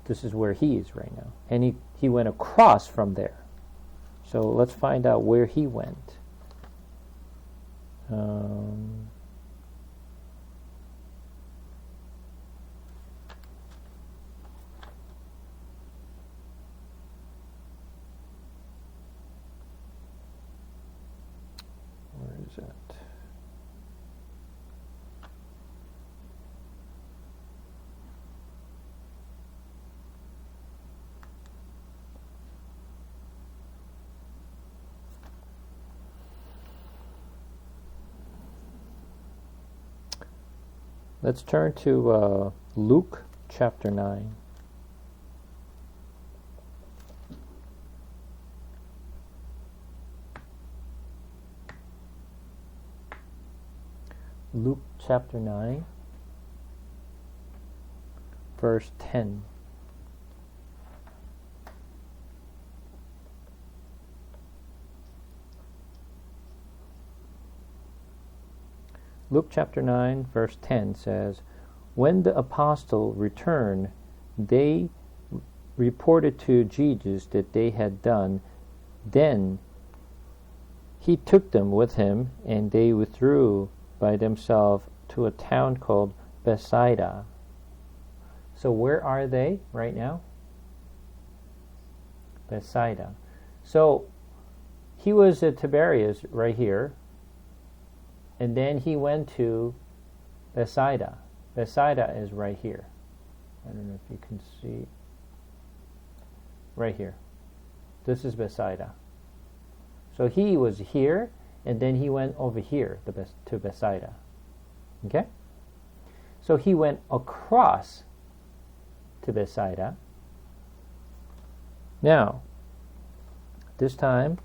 is where he is right now. And he went across from there. So let's find out where he went. Where is it? Let's turn to Luke chapter 9. Luke chapter 9, verse 10. Luke chapter 9, verse 10 says, "When the apostle returned, they reported to Jesus that they had done. Then he took them with him, and they withdrew by themselves to a town called Bethsaida." So where are they right now? Bethsaida. So he was at Tiberias right here, and then he went to Bethsaida. Bethsaida is right here. I don't know if you can see. Right here. This is Bethsaida. So he was here, and then he went over here to Bethsaida. Okay? So he went across to Bethsaida. Now, this time,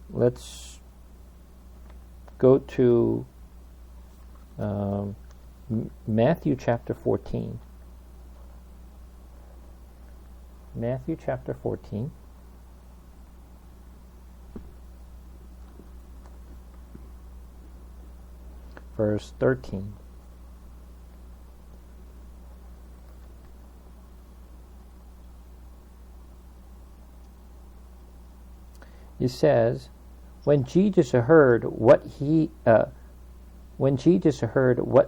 let's go to Matthew chapter 14. Matthew chapter 14. Verse 13. It says, when Jesus heard what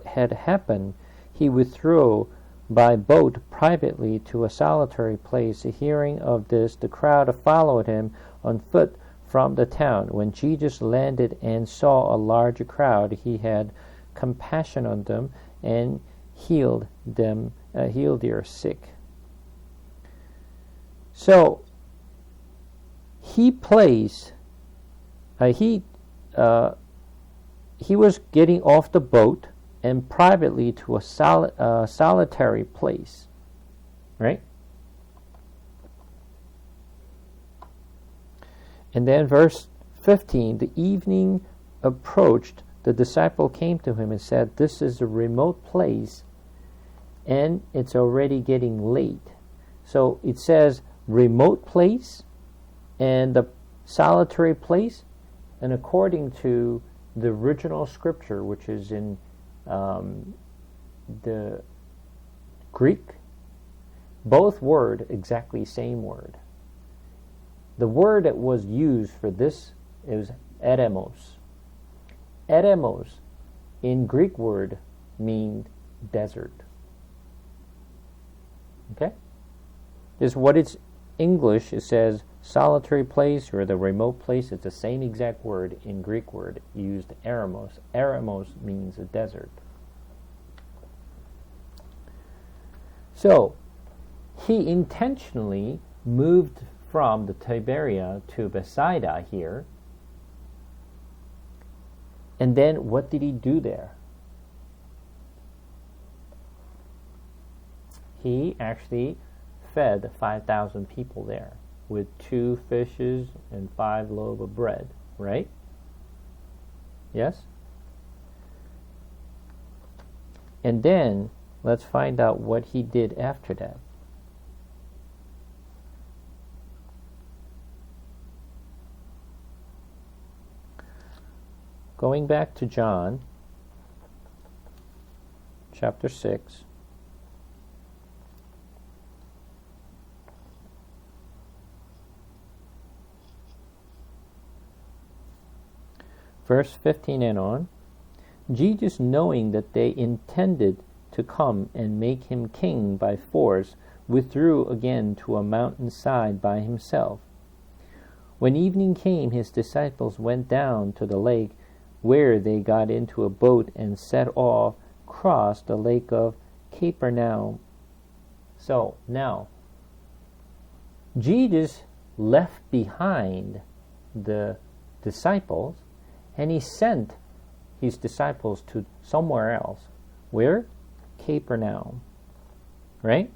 had happened, he withdrew by boat privately to a solitary place. Hearing of this, the crowd followed him on foot from the town. When Jesus landed and saw a large crowd, he had compassion on them and healed their sick. So he was getting off the boat and privately to a solitary place, right? And then verse 15, the evening approached, the disciple came to him and said, "This is a remote place and it's already getting late." So it says remote place and the solitary place, and according to the original scripture, which is in the Greek, both word exactly same word. The word that was used for this is eremos. Eremos in Greek word means desert. Okay? This is what it's English. It says solitary place or the remote place. It's the same exact word in Greek word used eremos. Eremos means a desert. So he intentionally moved from the Tiberia to Bethsaida here. And then what did he do there? He actually fed 5,000 people there with 2 fishes and 5 loaves of bread, right? Yes? And then let's find out what he did after that. Going back to John, chapter 6, verse 15 and on, Jesus, knowing that they intended to come and make him king by force, withdrew again to a mountainside by himself. When evening came, his disciples went down to the lake, where they got into a boat and set off, crossed the lake of Capernaum. So now, Jesus left behind the disciples, and he sent his disciples to somewhere else. Where? Capernaum. Right?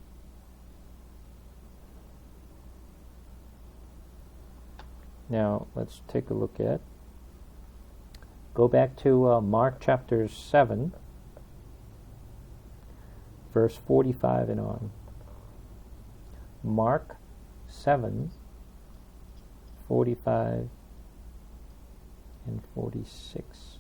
Now, let's take a look at. Go back to Mark chapter 7, verse 45 and on. Mark 7, 45 and 46.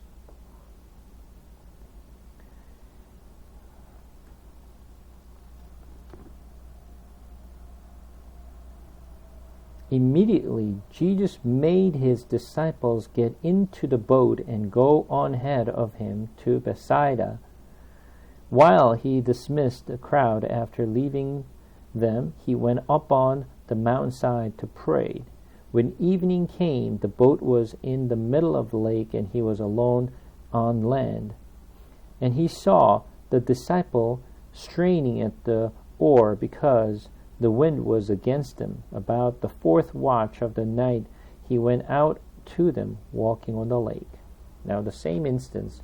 Immediately, Jesus made his disciples get into the boat and go on ahead of him to Bethsaida. While he dismissed the crowd after leaving them, he went up on the mountainside to pray. When evening came, the boat was in the middle of the lake, and he was alone on land. And he saw the disciple straining at the oar because the wind was against him. About the 4th watch of the night, he went out to them, walking on the lake. Now, the same instance.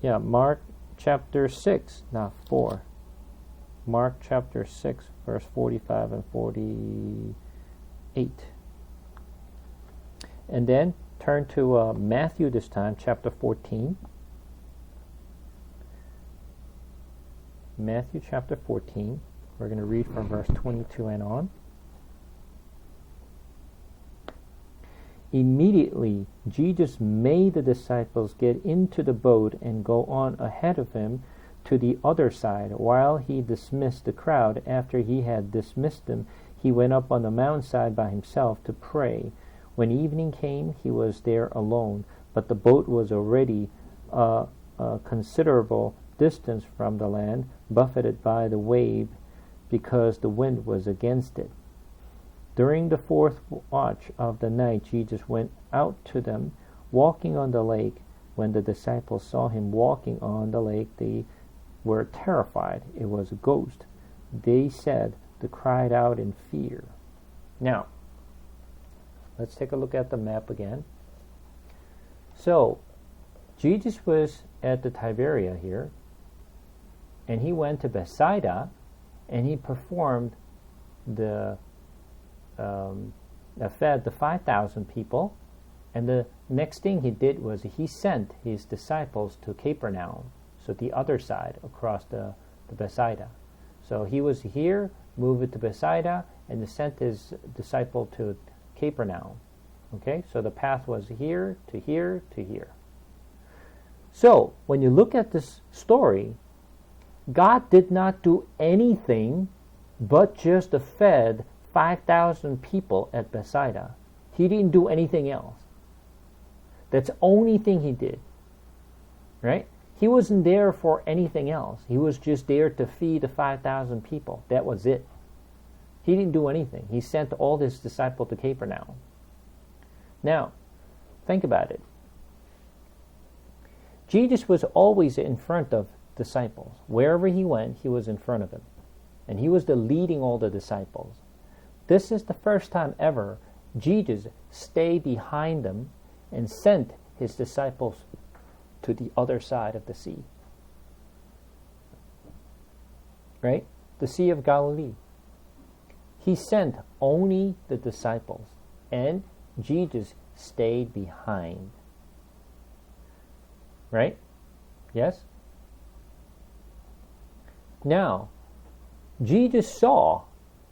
Yeah, Mark chapter 6, not 4. Mark chapter 6, verse 45 and 48. And then turn to Matthew this time, chapter 14. Matthew chapter 14. We're going to read from verse 22 and on. Immediately, Jesus made the disciples get into the boat and go on ahead of him to the other side. While he dismissed the crowd, after he had dismissed them, he went up on the mountainside by himself to pray. When evening came, he was there alone, but the boat was already a considerable distance from the land, buffeted by the wave, because the wind was against it. During the 4th watch of the night, Jesus went out to them, walking on the lake. When the disciples saw him walking on the lake, they were terrified. It was a ghost. They cried out in fear. Now, let's take a look at the map again. So, Jesus was at the Tiberia here, and he went to Bethsaida, and he performed the fed the 5,000 people. And the next thing he did was he sent his disciples to Capernaum, so the other side across the Bethsaida. So he was here, moved it to Bethsaida, and sent his disciple to Capernaum. Okay, so the path was here to here to here. So when you look at this story, God did not do anything but just fed 5,000 people at Bethsaida. He didn't do anything else. That's the only thing he did. Right? He wasn't there for anything else. He was just there to feed the 5,000 people. That was it. He didn't do anything. He sent all his disciples to Capernaum. Now, think about it. Jesus was always in front of disciples. Wherever he went, he was in front of them. And he was leading all the disciples. This is the first time ever Jesus stayed behind them and sent his disciples to the other side of the sea. Right? The Sea of Galilee. He sent only the disciples, and Jesus stayed behind. Right? Yes? Now, Jesus saw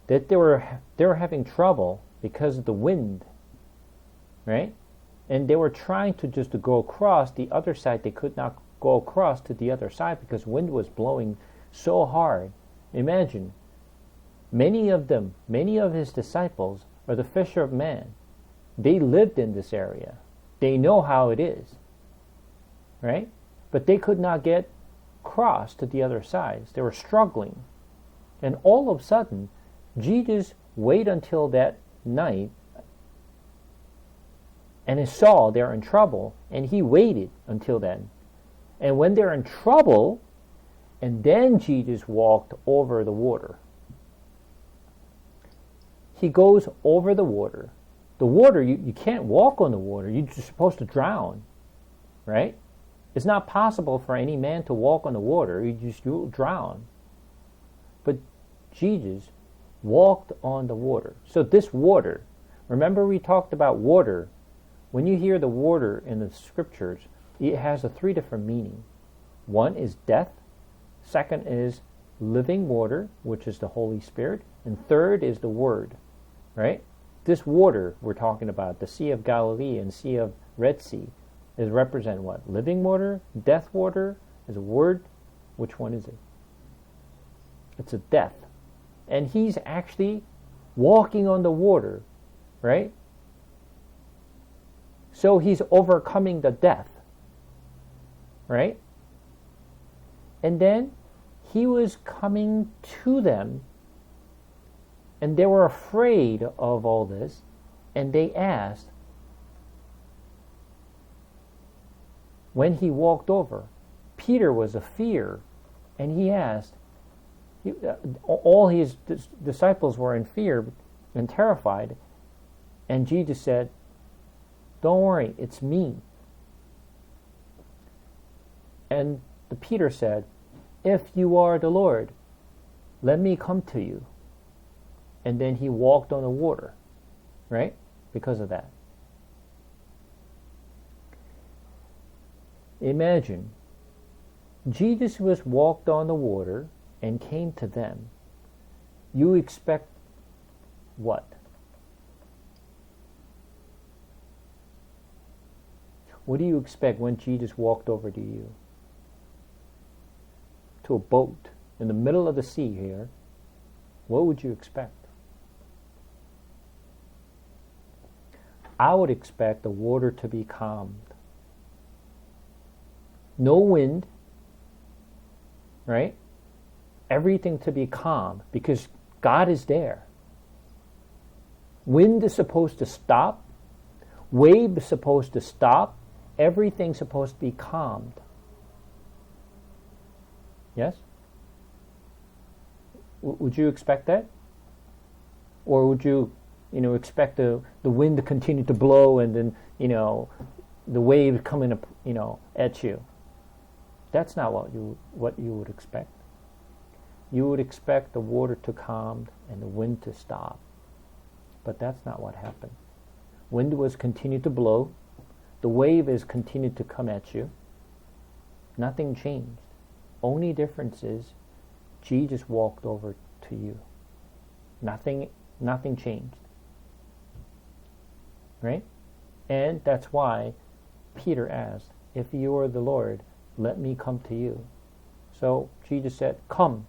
that they were having trouble because of the wind. Right? And they were trying to just go across the other side. They could not go across to the other side because wind was blowing so hard. Imagine, many of his disciples are the fisher of men. They lived in this area. They know how it is. Right? But they could not get across to the other side. They were struggling. And all of a sudden, Jesus waited until that night, and he saw they're in trouble, and he waited until then. And when they're in trouble, and then Jesus walked over the water. He goes over the water. The water, you can't walk on the water. You're just supposed to drown. Right? It's not possible for any man to walk on the water. You'll drown. But Jesus walked on the water. So this water, remember we talked about water. When you hear the water in the scriptures, it has 3 different meanings. One is death. Second is living water, which is the Holy Spirit. And third is the Word. Right? This water we're talking about, the Sea of Galilee and Sea of Red Sea, is represent what? Living water, death water, is a word. Which one is it? It's a death. And he's actually walking on the water, right? So he's overcoming the death, right? And then he was coming to them, and they were afraid of all this, and they asked, when he walked over, Peter was a fear, and he asked, all his disciples were in fear and terrified, and Jesus said, don't worry, it's me. And Peter said, if you are the Lord, let me come to you. And then he walked on the water, right? Because of that. Imagine, Jesus was walked on the water and came to them. You expect what? What do you expect when Jesus walked over to you? To a boat in the middle of the sea here. What would you expect? I would expect the water to be calmed. No wind, right? Everything to be calm because God is there. Wind is supposed to stop. Wave is supposed to stop. Everything's supposed to be calmed. Yes? Would you expect that? Or would you, expect the wind to continue to blow and then, the wave coming up, at you? That's not what you would expect. You would expect the water to calm and the wind to stop. But that's not what happened. Wind was continued to blow. The wave is continued to come at you. Nothing changed. Only difference is Jesus walked over to you. Nothing changed. Right? And that's why Peter asked, if you are the Lord, let me come to you. So Jesus said, come.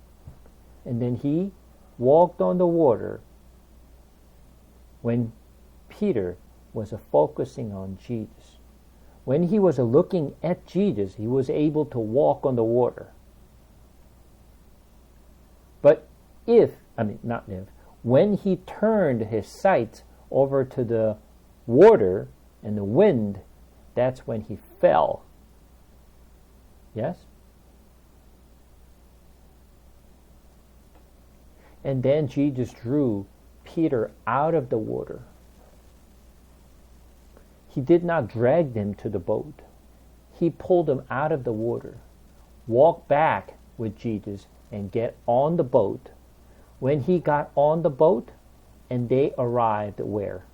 And then he walked on the water when Peter was focusing on Jesus. When he was looking at Jesus, he was able to walk on the water. But when he turned his sight over to the water and the wind, that's when he fell. Yes? And then Jesus drew Peter out of the water. He did not drag them to the boat. He pulled them out of the water, walked back with Jesus, and get on the boat. When he got on the boat, and they arrived where?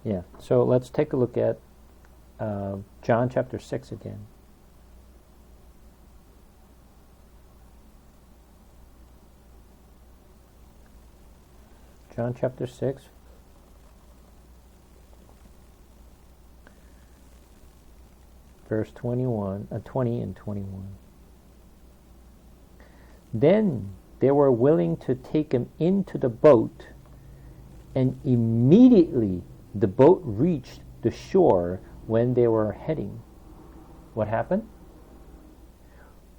Yeah, so let's take a look at John chapter 6 again. John chapter 6. Verse 20 and 21. Then they were willing to take him into the boat, and immediately the boat reached the shore when they were heading. What happened?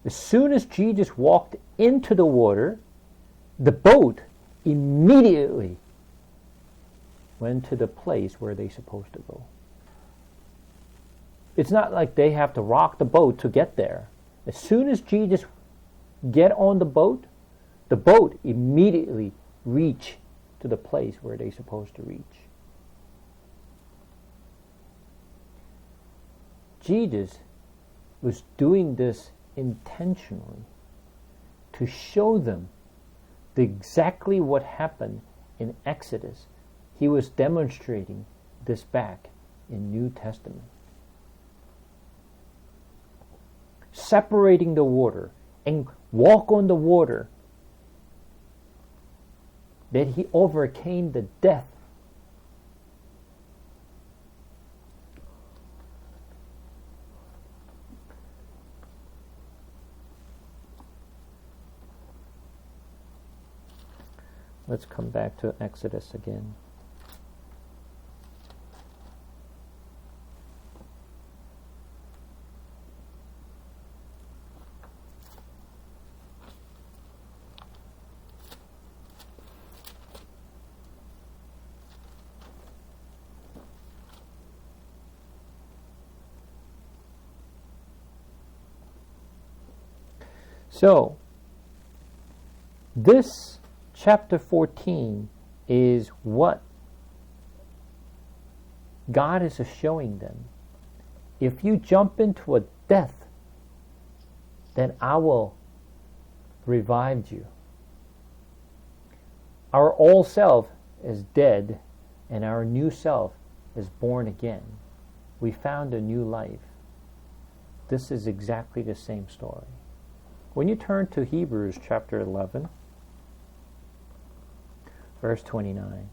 As soon as Jesus walked into the water, the boat immediately went to the place where they're supposed to go. It's not like they have to rock the boat to get there. As soon as Jesus get on the boat immediately reach to the place where they're supposed to reach. Jesus was doing this intentionally to show them exactly what happened in Exodus. He was demonstrating this back in New Testament. Separating the water and walk on the water, that he overcame the death. Let's come back to Exodus again. So, this chapter 14 is what God is showing them. If you jump into a death, then I will revive you. Our old self is dead, and our new self is born again. We found a new life. This is exactly the same story. When you turn to Hebrews chapter 11, verse 29.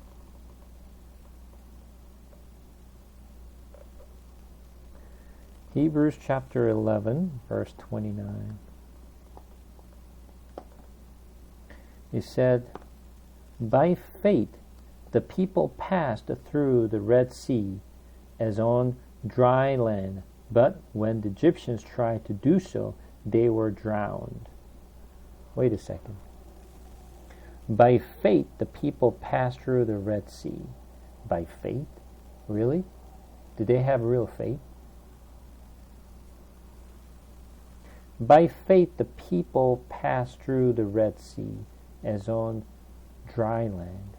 Hebrews chapter 11, verse 29. He said, by faith the people passed through the Red Sea as on dry land, but when the Egyptians tried to do so, they were drowned. Wait a second. By faith, the people passed through the Red Sea. By faith? Really? Did they have real faith? By faith, the people passed through the Red Sea as on dry land.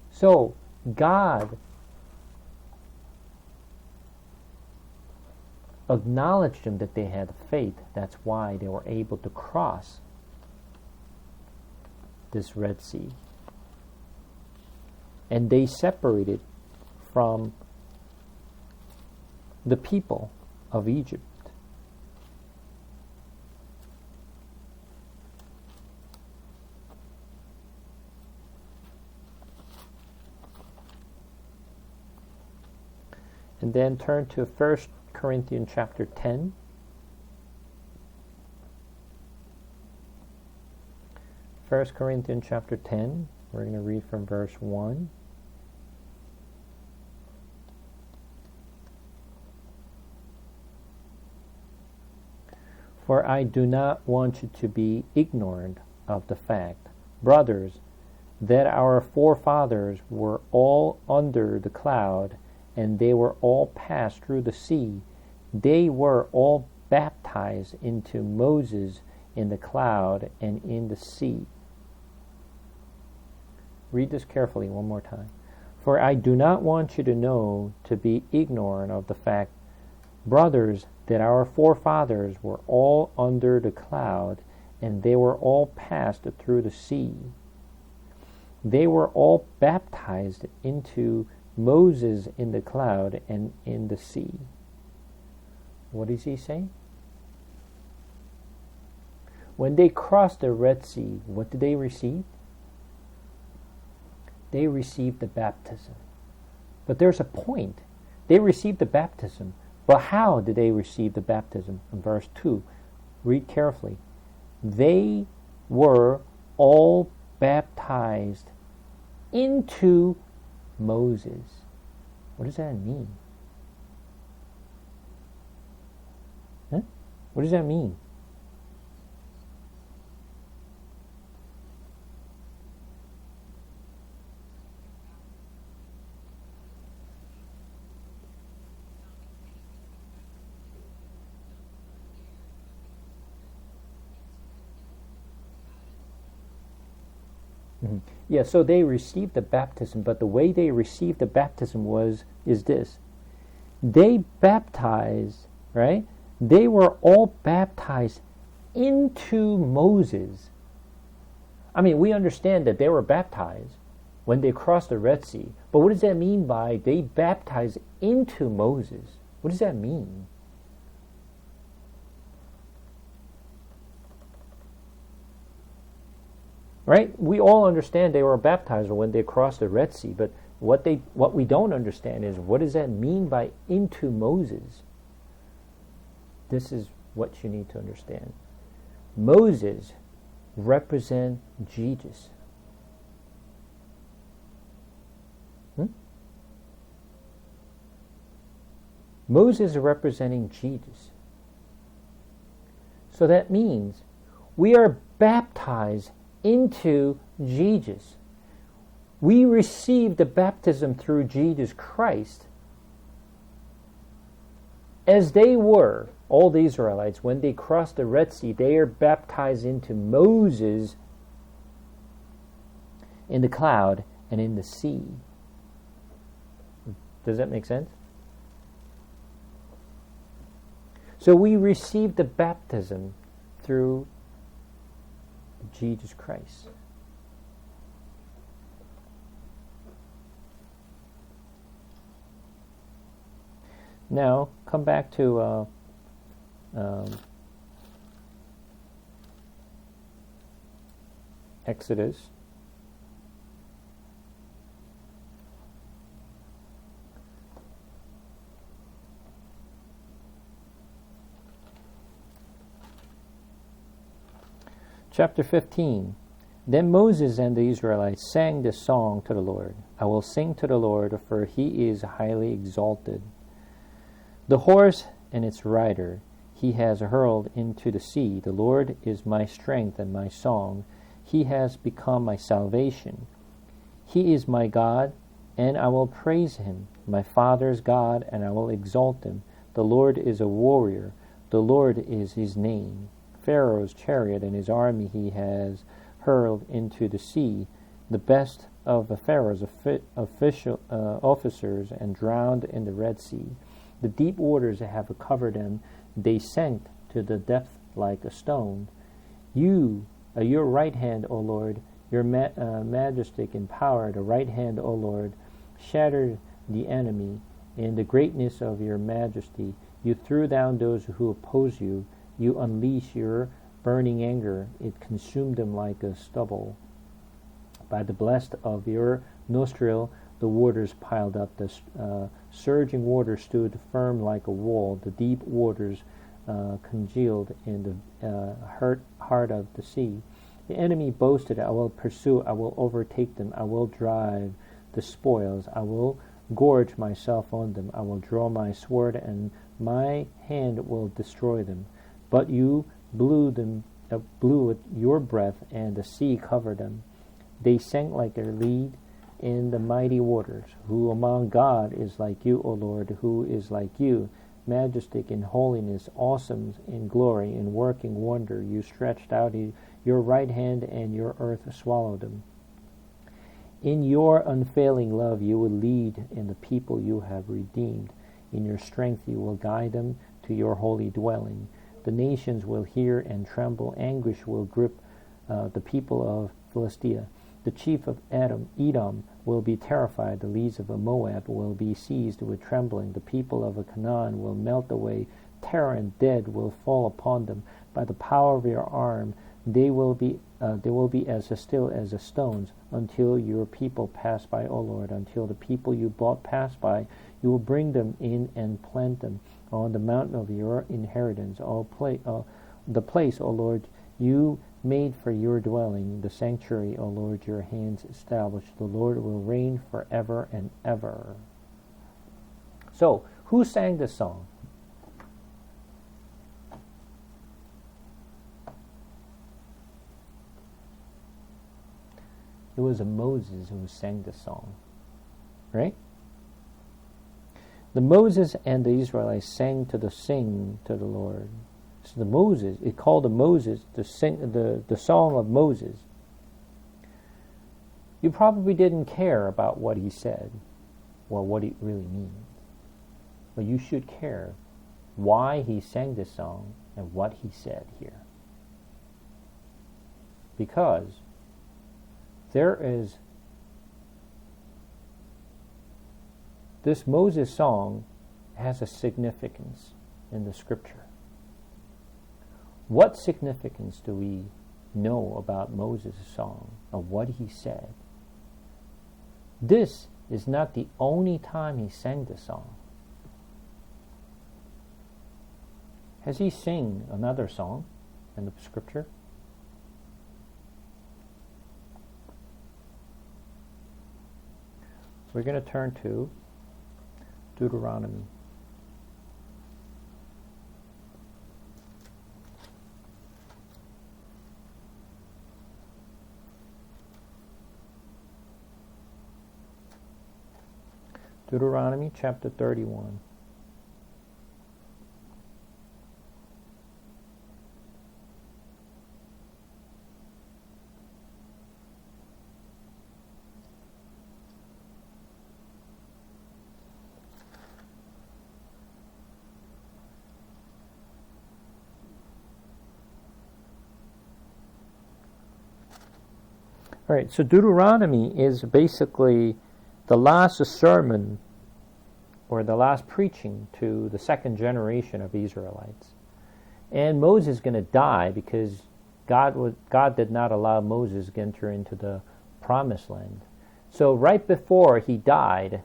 So, God acknowledged them that they had faith. That's why they were able to cross this Red Sea. And they separated from the people of Egypt. And then turn to 1 Corinthians chapter 10. 1 Corinthians chapter 10. We're going to read from verse 1. For I do not want you to be ignorant of the fact, brothers, that our forefathers were all under the cloud, and they were all passed through the sea. They were all baptized into Moses in the cloud and in the sea. Read this carefully one more time. For I do not want you to be ignorant of the fact, brothers, that our forefathers were all under the cloud, and they were all passed through the sea. They were all baptized into Moses in the cloud and in the sea. What is he saying? When they crossed the Red Sea, what did they receive? They received the baptism. But there's a point. They received the baptism. But how did they receive the baptism? In verse 2, read carefully. They were all baptized into Moses. What does that mean? Huh? What does that mean? Mm-hmm. Yeah, so they received the baptism, but the way they received the baptism is this. They baptized, right? They were all baptized into Moses. I mean, we understand that they were baptized when they crossed the Red Sea, but what does that mean by they baptized into Moses? What does that mean? Right? We all understand they were baptized when they crossed the Red Sea, but what we don't understand is, what does that mean by into Moses? This is what you need to understand. Moses represents Jesus. Moses is representing Jesus. So that means we are baptized into Jesus. We receive the baptism through Jesus Christ. As they were, all the Israelites, when they crossed the Red Sea, they are baptized into Moses in the cloud and in the sea. Does that make sense? So we receive the baptism through Jesus Christ. Now, come back to Exodus. Chapter 15. Then Moses and the Israelites sang this song to the Lord. I will sing to the Lord, for he is highly exalted. The horse and its rider he has hurled into the sea. The Lord is my strength and my song. He has become my salvation. He is my God, and I will praise him, my father's God, and I will exalt him. The Lord is a warrior. The Lord is his name. Pharaoh's chariot and his army he has hurled into the sea, the best of the Pharaoh's officers, and drowned in the Red Sea. The deep waters have covered them. They sank to the depth like a stone. Your right hand, O Lord, your majestic in power, the right hand, O Lord, shattered the enemy. In the greatness of your majesty, you threw down those who oppose you. You unleash your burning anger. It consumed them like a stubble. By the blast of your nostril, the waters piled up. The surging water stood firm like a wall. The deep waters congealed in the heart of the sea. The enemy boasted, I will pursue, I will overtake them, I will drive the spoils, I will gorge myself on them, I will draw my sword, and my hand will destroy them. But you blew with your breath, and the sea covered them. They sank like their lead in the mighty waters. Who among God is like you, O Lord? Who is like you? Majestic in holiness, awesome in glory, in working wonder. You stretched out your right hand, and your earth swallowed them. In your unfailing love you will lead in the people you have redeemed. In your strength you will guide them to your holy dwelling. The nations will hear and tremble. Anguish will grip the people of Philistia. The chief of Edom will be terrified. The leads of Moab will be seized with trembling. The people of Canaan will melt away. Terror and death will fall upon them. By the power of your arm, they will be as still as the stones until your people pass by, O Lord. Until the people you bought pass by, you will bring them in and plant them on the mountain of your inheritance. The place, O Lord, you made for your dwelling, the sanctuary, O Lord, your hands established. The Lord will reign forever and ever. So, who sang this song? It was Moses who sang the song, right? The Moses and the Israelites sang to the Lord. So the Moses, it called the Moses the song of Moses. You probably didn't care about what he said or what it really means, but you should care why he sang this song and what he said here, because this Moses song has a significance in the scripture. What significance do we know about Moses' song of what he said? This is not the only time he sang the song. Has he sung another song in the scripture? We're going to turn to Deuteronomy. Deuteronomy chapter 31. All right, so Deuteronomy is basically the last sermon or the last preaching to the second generation of Israelites. And Moses is going to die because God did not allow Moses to enter into the promised land. So right before he died,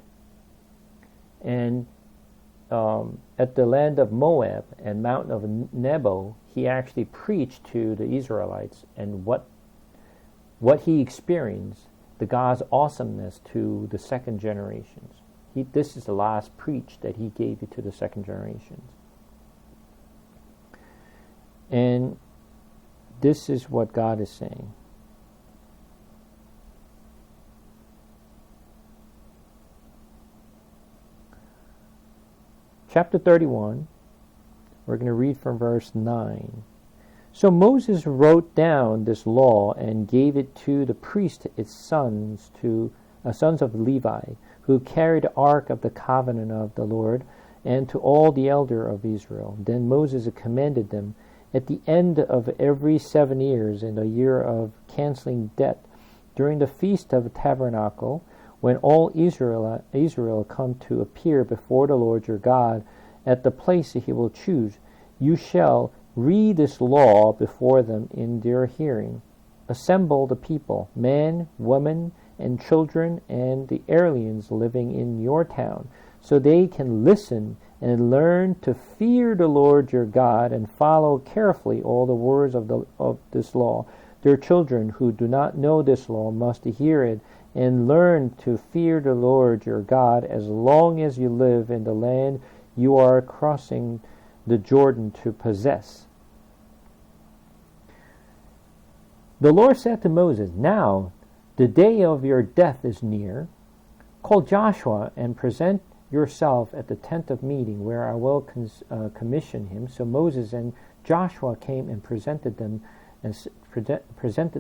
and at the land of Moab and mountain of Nebo, he actually preached to the Israelites and what he experienced, the God's awesomeness to the second generations. This is the last preach that he gave to the second generations. And this is what God is saying. Chapter 31, we're going to read from verse 9. So Moses wrote down this law and gave it to the priests, its sons of Levi, who carried the ark of the covenant of the Lord, and to all the elder of Israel. Then Moses commanded them, at the end of every 7 years, in the year of canceling debt, during the feast of tabernacle, when all Israel come to appear before the Lord your God at the place he will choose, you shall read this law before them in their hearing. Assemble the people, men, women, and children, and the aliens living in your town, so they can listen and learn to fear the Lord your God and follow carefully all the words of this law. Their children who do not know this law must hear it and learn to fear the Lord your God as long as you live in the land you are crossing the Jordan to possess. The Lord said to Moses, now the day of your death is near. Call Joshua and present yourself at the tent of meeting, where I will commission him. So Moses and Joshua came and presented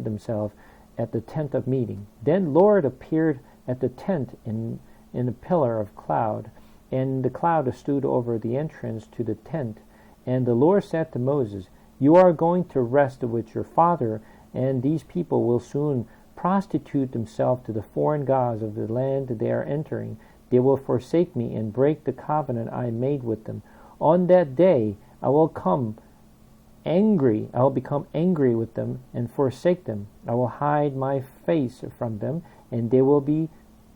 themselves at the tent of meeting. Then Lord appeared at the tent in a pillar of cloud, and the cloud stood over the entrance to the tent. And the Lord said to Moses, you are going to rest with your father, and these people will soon prostitute themselves to the foreign gods of the land they are entering. They will forsake me and break the covenant I made with them. On that day I will become angry with them and forsake them. I will hide my face from them, and they will be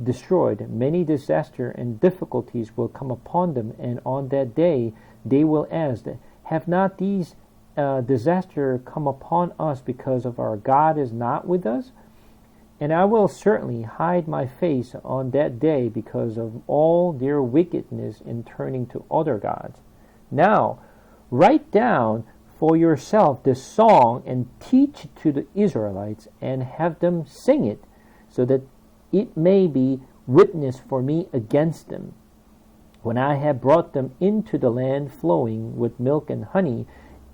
destroyed. Many disaster and difficulties will come upon them, and on that day they will ask, have not these disaster come upon us because of our God is not with us? And I will certainly hide my face on that day because of all their wickedness in turning to other gods. Now, write down for yourself this song and teach it to the Israelites and have them sing it, so that it may be witness for me against them. When I have brought them into the land flowing with milk and honey,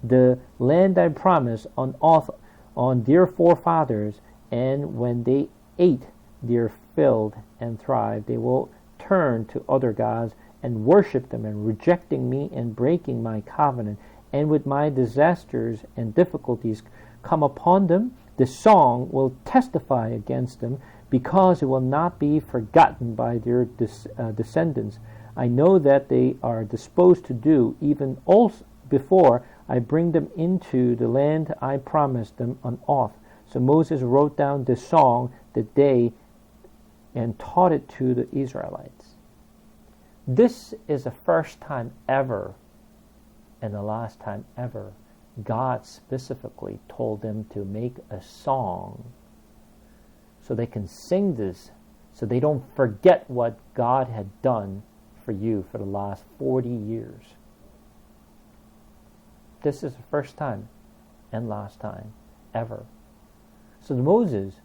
the land I promised on their forefathers, and when they ate their filled and thrived, they will turn to other gods and worship them, and rejecting me and breaking my covenant, and with my disasters and difficulties come upon them, the song will testify against them, because it will not be forgotten by their descendants. I know that they are disposed to do, even also before I bring them into the land I promised them on oath. So Moses wrote down this song that day and taught it to the Israelites. This is the first time ever and the last time ever God specifically told them to make a song so they can sing this, so they don't forget what God had done for you for the last 40 years. This is the first time and last time ever. So Moses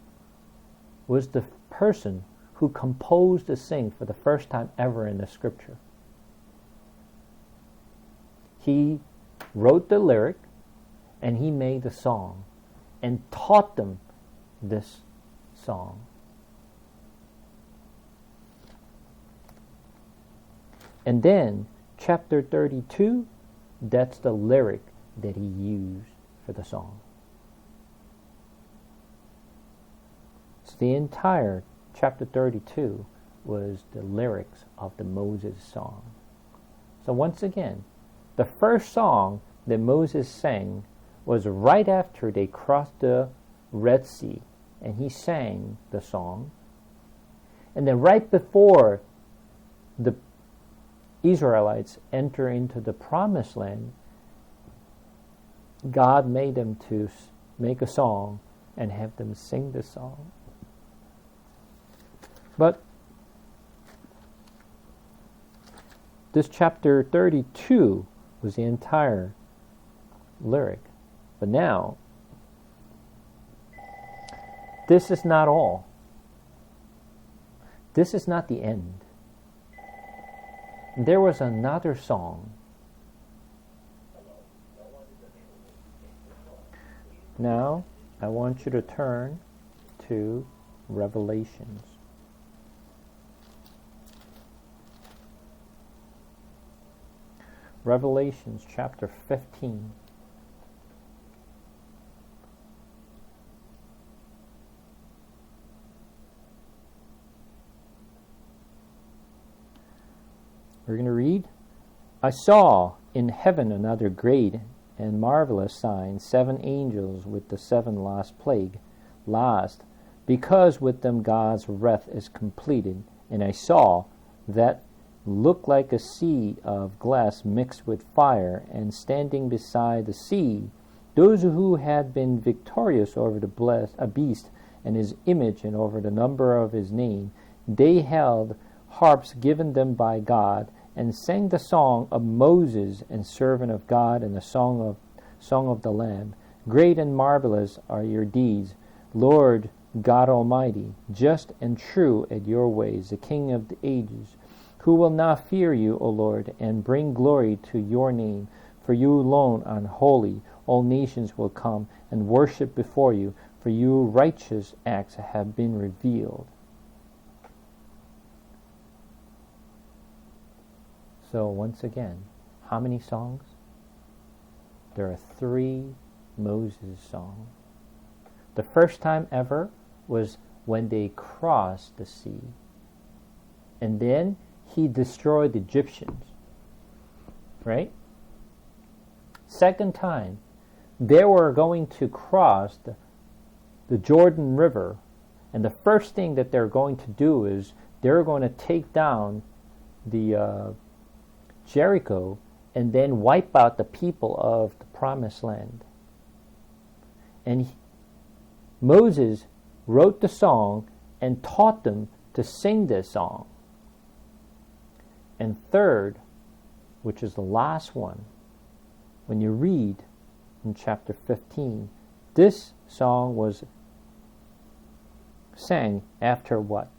was the person who composed the sing for the first time ever in the scripture. He wrote the lyric and he made the song and taught them this song. And then chapter 32, that's the lyric that he used for the song. So the entire chapter 32 was the lyrics of the Moses song. So once again, the first song that Moses sang was right after they crossed the Red Sea, and he sang the song. And then right before the Israelites enter into the promised land, God made them to make a song and have them sing the song. But this chapter 32 was the entire lyric. But now, this is not all. This is not the end. There was another song. Now, I want you to turn to Revelations. Revelations chapter 15. We're going to read, I saw in heaven another great and marvelous sign, 7 angels with the 7 last plague, because with them God's wrath is completed. And I saw that looked like a sea of glass mixed with fire, and standing beside the sea, those who had been victorious over the beast and his image and over the number of his name, they held harps given them by God, and sang the song of Moses and servant of God, and the song of the Lamb. Great and marvelous are your deeds, Lord God Almighty, just and true at your ways, the King of the ages. Who will not fear you, O Lord, and bring glory to your name? For you alone are holy. All nations will come and worship before you, for your righteous acts have been revealed. So once again, how many songs? There are 3 Moses songs. The first time ever was when they crossed the sea. And then he destroyed the Egyptians. Right? Second time, they were going to cross the Jordan River. And the first thing that they're going to do is they're going to take down the Jericho and then wipe out the people of the promised land. And Moses wrote the song and taught them to sing this song. And third, which is the last one, when you read in chapter 15, this song was sang after what?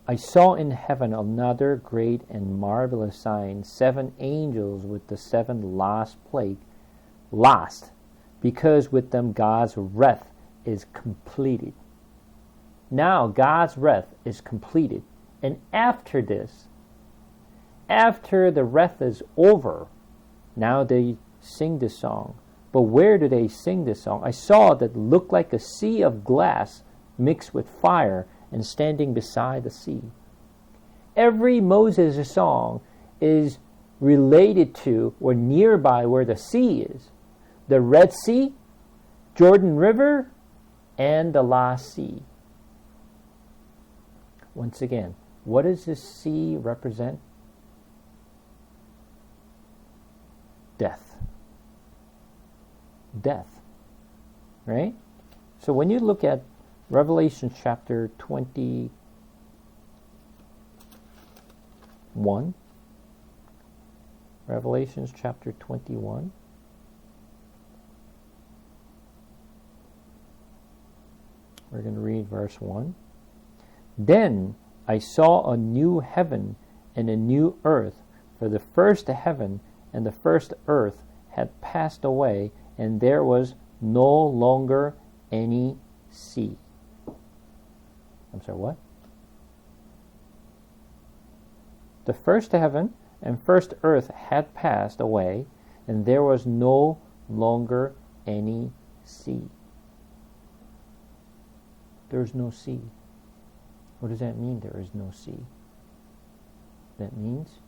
I saw in heaven another great and marvelous sign, 7 angels with the 7 last plague, because with them God's wrath is completed. Now God's wrath is completed. And after this, after the wrath is over, now they sing this song. But where do they sing this song? I saw that looked like a sea of glass mixed with fire, and standing beside the sea. Every Moses song is related to or nearby where the sea is. The Red Sea, Jordan River, and the last sea. Once again, what does this sea represent? Death. Death. Right? So when you look at Revelation chapter 21, Revelations chapter 21, we're going to read verse 1. Then I saw a new heaven and a new earth, for the first heaven and the first earth had passed away, and there was no longer any sea. I'm sorry, what? The first heaven and first earth had passed away, and there was no longer any sea. There is no sea. What does that mean, there is no sea? That means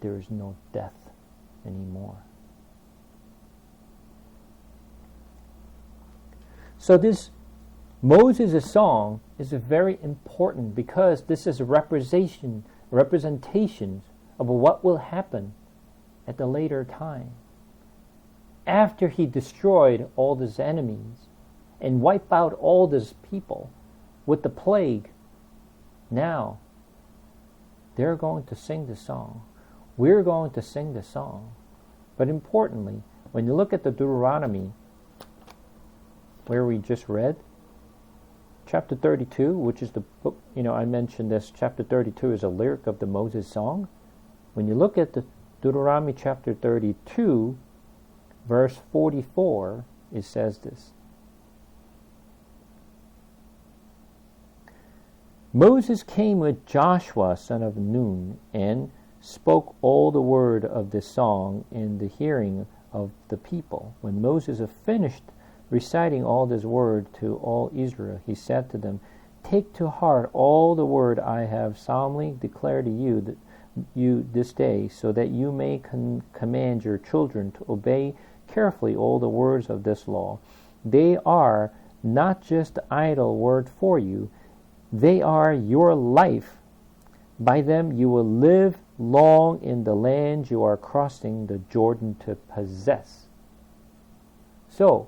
there is no death anymore. So this Moses' song is very important because this is a representations of what will happen at the later time. After he destroyed all his enemies and wiped out all his people with the plague, now they're going to sing the song. We're going to sing the song. But importantly, when you look at the Deuteronomy, where we just read, chapter 32, which is the book, I mentioned this, chapter 32 is a lyric of the Moses song. When you look at the Deuteronomy chapter 32, verse 44, it says this. Moses came with Joshua, son of Nun, and spoke all the word of this song in the hearing of the people. When Moses had finished reciting all this word to all Israel, he said to them, "Take to heart all the word I have solemnly declared to you this day, so that you may command your children to obey carefully all the words of this law. They are not just idle words for you, they are your life. By them you will live long in the land you are crossing the Jordan to possess." So,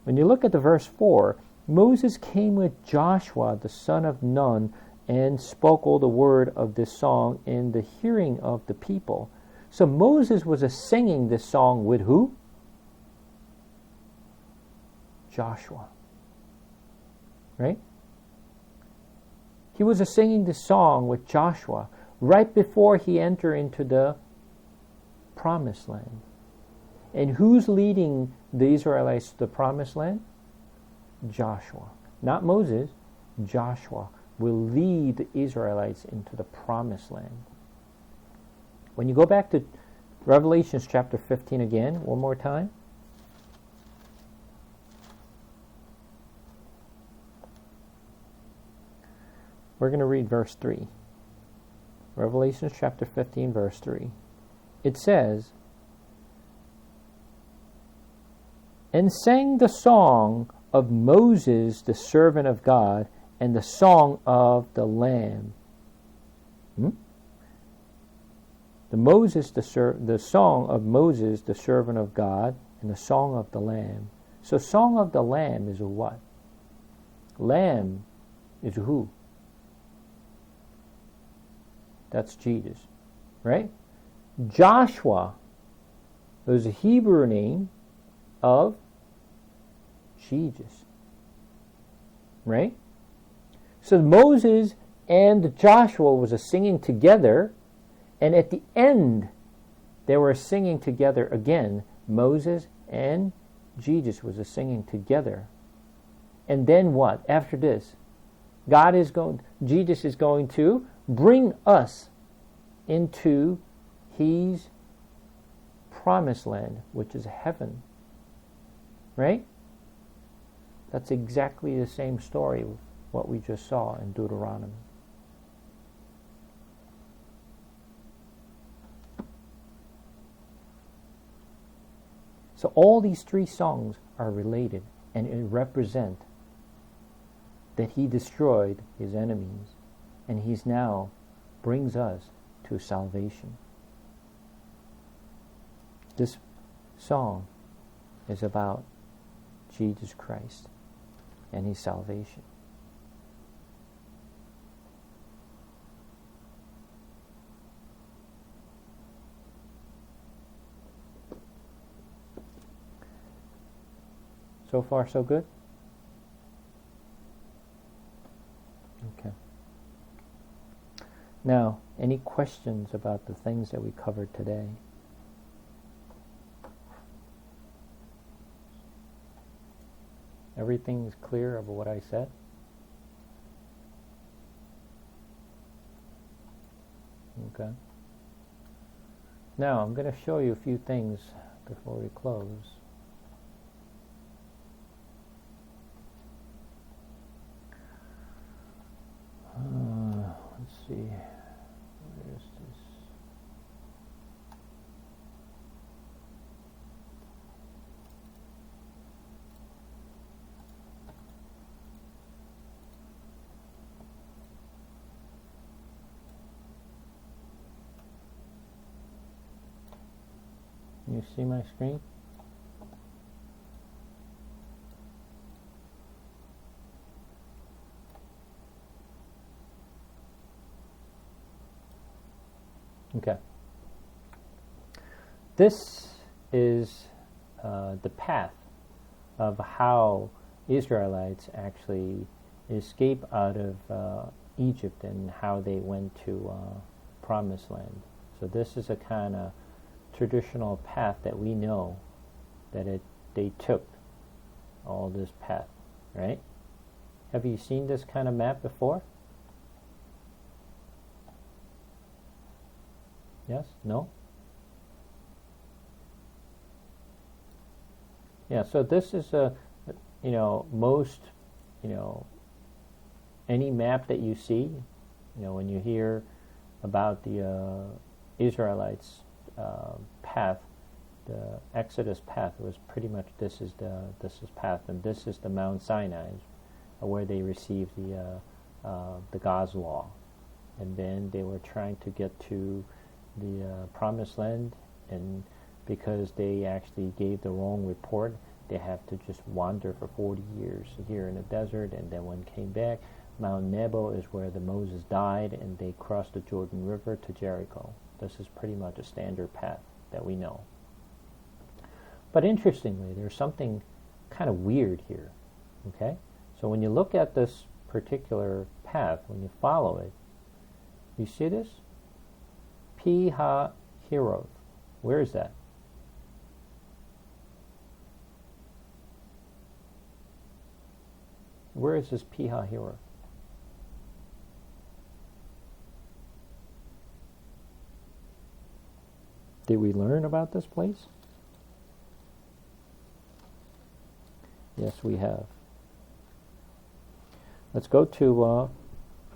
when you look at the verse 4, Moses came with Joshua, the son of Nun, and spoke all the word of this song in the hearing of the people. So Moses was singing this song with who? Joshua. Right? He was singing this song with Joshua right before he entered into the promised land. And who's leading the Israelites to the promised land? Joshua. Not Moses. Joshua will lead the Israelites into the promised land. When you go back to Revelation chapter 15 again, one more time. We're going to read verse 3. Revelation chapter 15, verse 3. It says, "And sang the song of Moses, the servant of God, and the song of the Lamb." The song of Moses, the servant of God, and the song of the Lamb. So song of the Lamb is a what? Lamb is who? That's Jesus, right? Joshua was a Hebrew name of Jesus, right? So Moses and Joshua was singing together, and at the end they were singing together again. Moses and Jesus was singing together. And then what? After this, Jesus is going to bring us into his promised land, which is heaven. Right? That's exactly the same story what we just saw in Deuteronomy. So all these three songs are related, and it represent that he destroyed his enemies, and he's now brings us to salvation. This song is about Jesus Christ and his salvation. So far, so good? Okay. Now, any questions about the things that we covered today? Everything is clear of what I said? Okay. Now, I'm going to show you a few things before we close. Let's see. Where is this? Can you see my screen? Okay. This is the path of how Israelites actually escape out of Egypt and how they went to Promised Land. So this is a kind of traditional path that we know that they took all this path, right? Have you seen this kind of map before? Yes? No? Yeah, so this is most, any map that you see, when you hear about the Israelites' path, the Exodus path was pretty much this is path, and this is the Mount Sinai, where they received the God's law, and then they were trying to get to the Promised Land, and because they actually gave the wrong report, they have to just wander for 40 years here in the desert, and then when came back, Mount Nebo is where the Moses died, and they crossed the Jordan River to Jericho. This is pretty much a standard path that we know. But interestingly, there's something kind of weird here. Okay? So when you look at this particular path, when you follow it, you see this? Pi-hahiroth. Where is that? Where is this Pi-hahiroth? Did we learn about this place? Yes, we have. Let's go to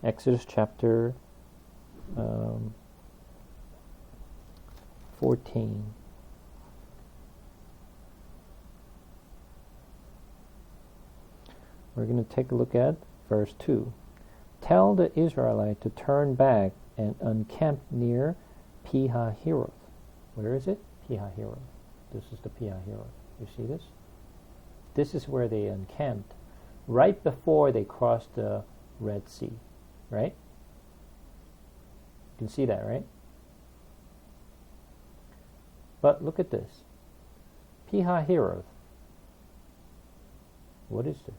Exodus chapter 14. We're going to take a look at verse 2. Tell the Israelite to turn back and encamp near Pi-hahiroth. Where is it? Pi-hahiroth. This is the Pi-hahiroth. You see this? This is where they encamped right before they crossed the Red Sea. Right? You can see that, right? But look at this. Pi-hahiroth. What is this?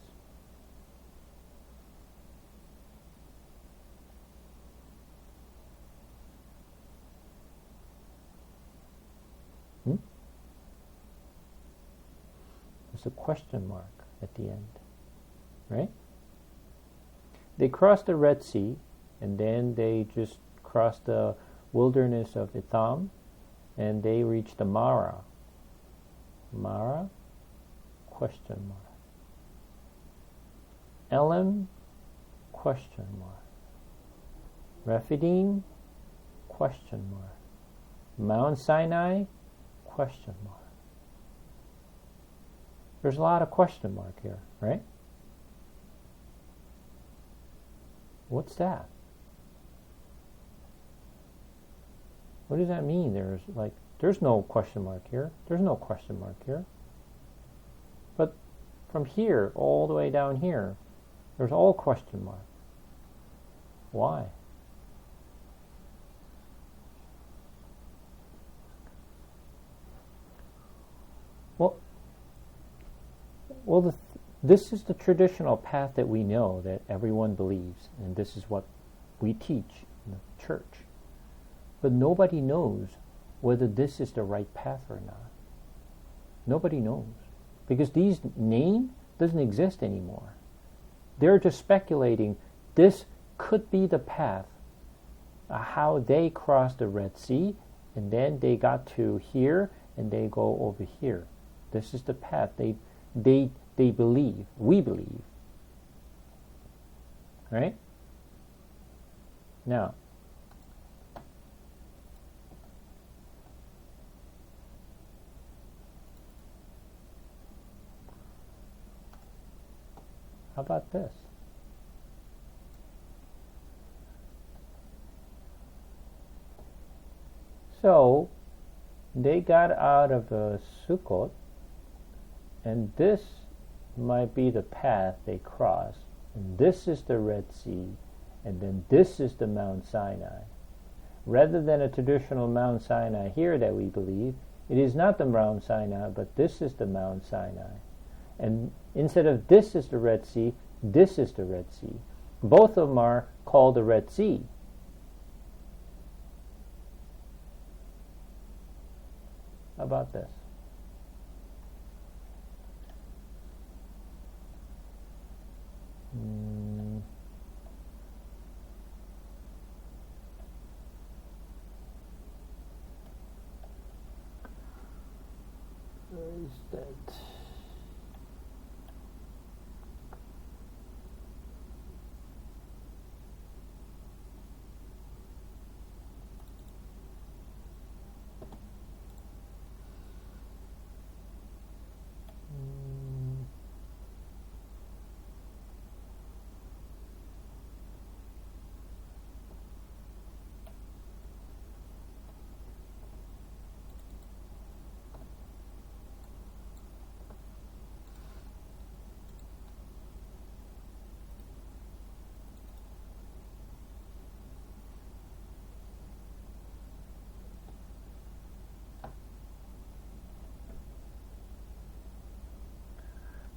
There's a question mark at the end, right? They crossed the Red Sea, and then they just crossed the wilderness of Etham, and they reached the Mara. Mara? Question mark. Elim? Question mark. Rephidim? Question mark. Mount Sinai? Question mark. There's a lot of question mark here, right? What's that? What does that mean? There's no question mark here. There's no question mark here. But from here all the way down here, there's all question mark. Why? Well, this is the traditional path that we know, that everyone believes, and this is what we teach in the church. But nobody knows whether this is the right path or not. Nobody knows. Because these name doesn't exist anymore. They're just speculating this could be the path, how they crossed the Red Sea, and then they got to here, and they go over here. This is the path. They believe. We believe. Right? Now, how about this? So, they got out of Sukkot, and this might be the path they crossed, and this is the Red Sea, and then this is the Mount Sinai. Rather than a traditional Mount Sinai here that we believe, it is not the Mount Sinai, but this is the Mount Sinai. And instead of this is the Red Sea, this is the Red Sea. Both of them are called the Red Sea. How about this? is that?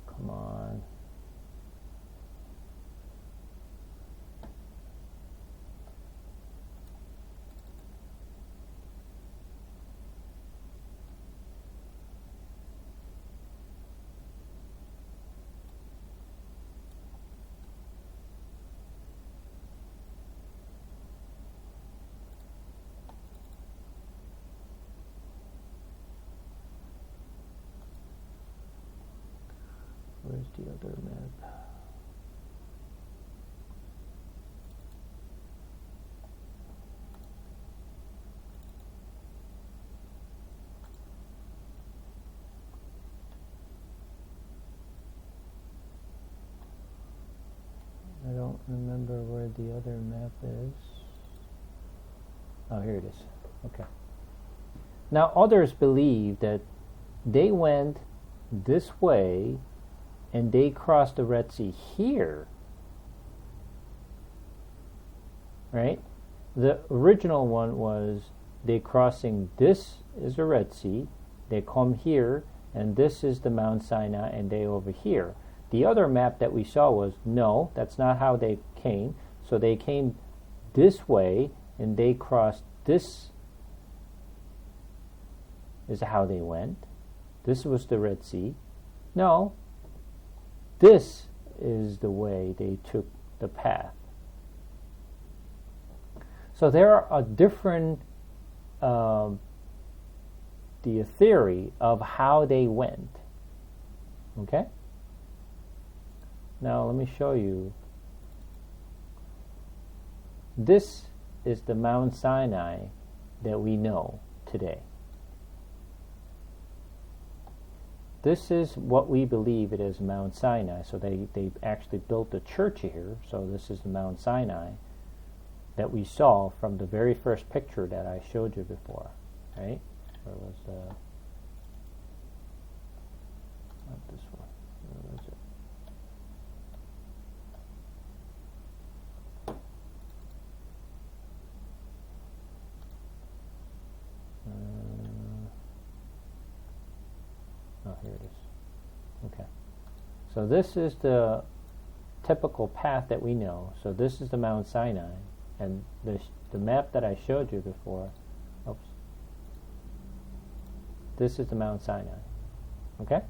Come on. Where's the other map? I don't remember where the other map is. Oh, here it is. Okay. Now, others believe that they went this way and they crossed the Red Sea here. Right? The original one was they crossing, this is the Red Sea, they come here, and this is the Mount Sinai, and they over here. The other map that we saw was, no, that's not how they came. So they came this way, and they crossed this is how they went. This was the Red Sea. No, this is the way they took the path. So there are different the theory of how they went. Okay? Now let me show you. This is the Mount Sinai that we know today. This is what we believe it is, Mount Sinai. So they actually built a church here. So this is the Mount Sinai that we saw from the very first picture that I showed you before. Right? Where was the... Not this one. Where was it? Oh, here it is. Okay. So this is the typical path that we know. So this is the Mount Sinai. And the map that I showed you before, oops. This is the Mount Sinai. Okay?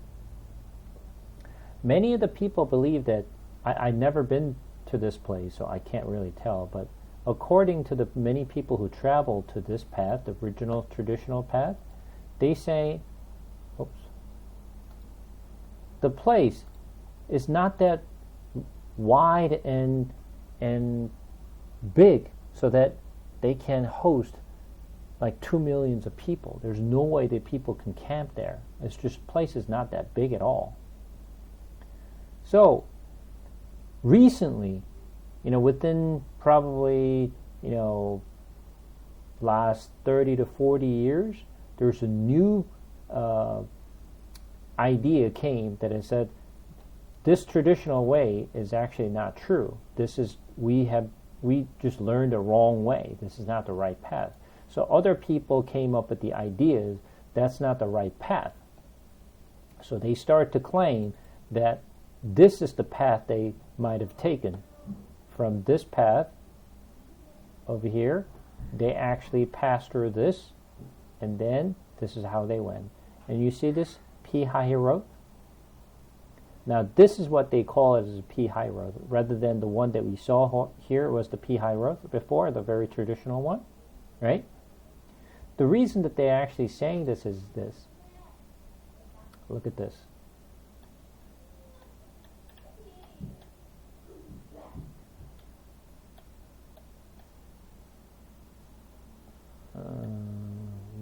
Many of the people believe that, I've never been to this place, so I can't really tell, but according to the many people who traveled to this path, the original traditional path, they say, oops, the place is not that wide and big so that they can host like 2 million of people. There's no way that people can camp there. It's just, place is not that big at all. So recently, within probably, last 30 to 40 years, there's a new idea came that has said this traditional way is actually not true. This is, we just learned the wrong way. This is not the right path. So other people came up with the ideas that's not the right path. So they start to claim that this is the path they might have taken. From this path over here, they actually passed through this, and then this is how they went. And you see this Pi-Hahiroth? Now this is what they call it as a Pi-Hahiroth, rather than the one that we saw here was the Pi-Hahiroth before, the very traditional one, right? The reason that they're actually saying this is this. Look at this.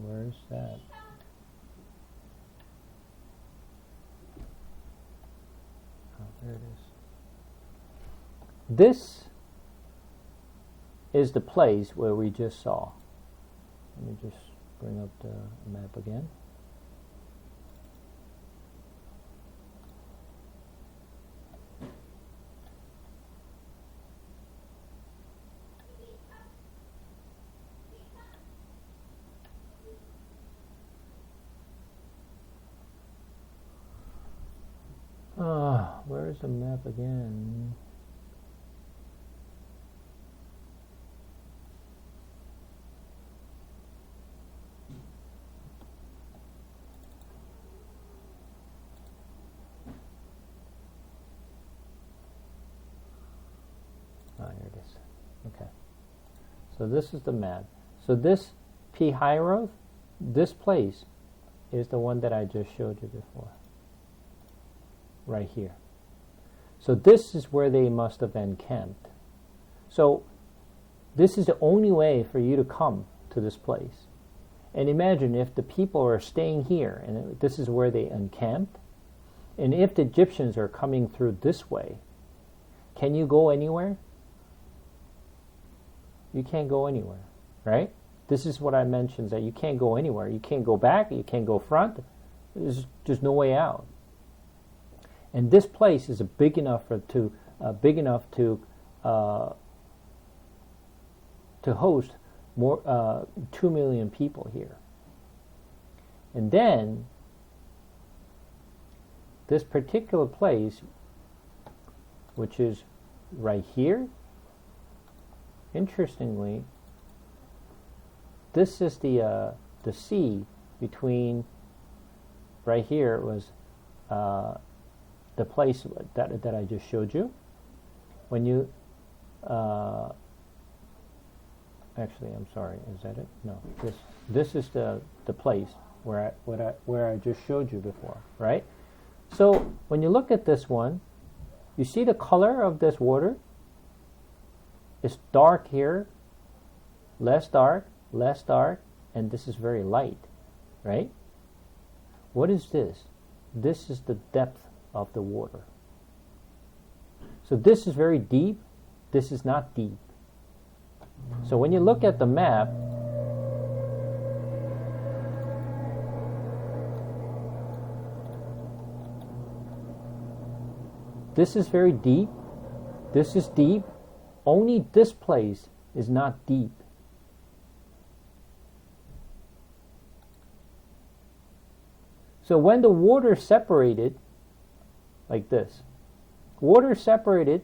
Where's that? Oh, there it is. This is the place where we just saw. Let me just bring up the map again. Where's the map again? Here it is. Okay. So this is the map. So this Pi-Hahiroth, this place, is the one that I just showed you before. Right here. So this is where they must have encamped. So this is the only way for you to come to this place. And imagine if the people are staying here, and this is where they encamped, and if the Egyptians are coming through this way, can you go anywhere? You can't go anywhere, right? This is what I mentioned, that you can't go anywhere. You can't go back, you can't go front. There's just no way out. And this place is big enough to host more 2 million people here. And then this particular place, which is right here, interestingly, this is the sea between. Right here was the place that I just showed you. When you actually, I'm sorry, is that it? No, this is the place where I just showed you before, right? So when you look at this one, you see the color of this water. It's dark here, less dark, and this is very light, right? What is this? This is the depth of the water. So this is very deep, this is not deep. So when you look at the map, this is very deep, this is deep, only this place is not deep. So when the water separated, like this, water separated,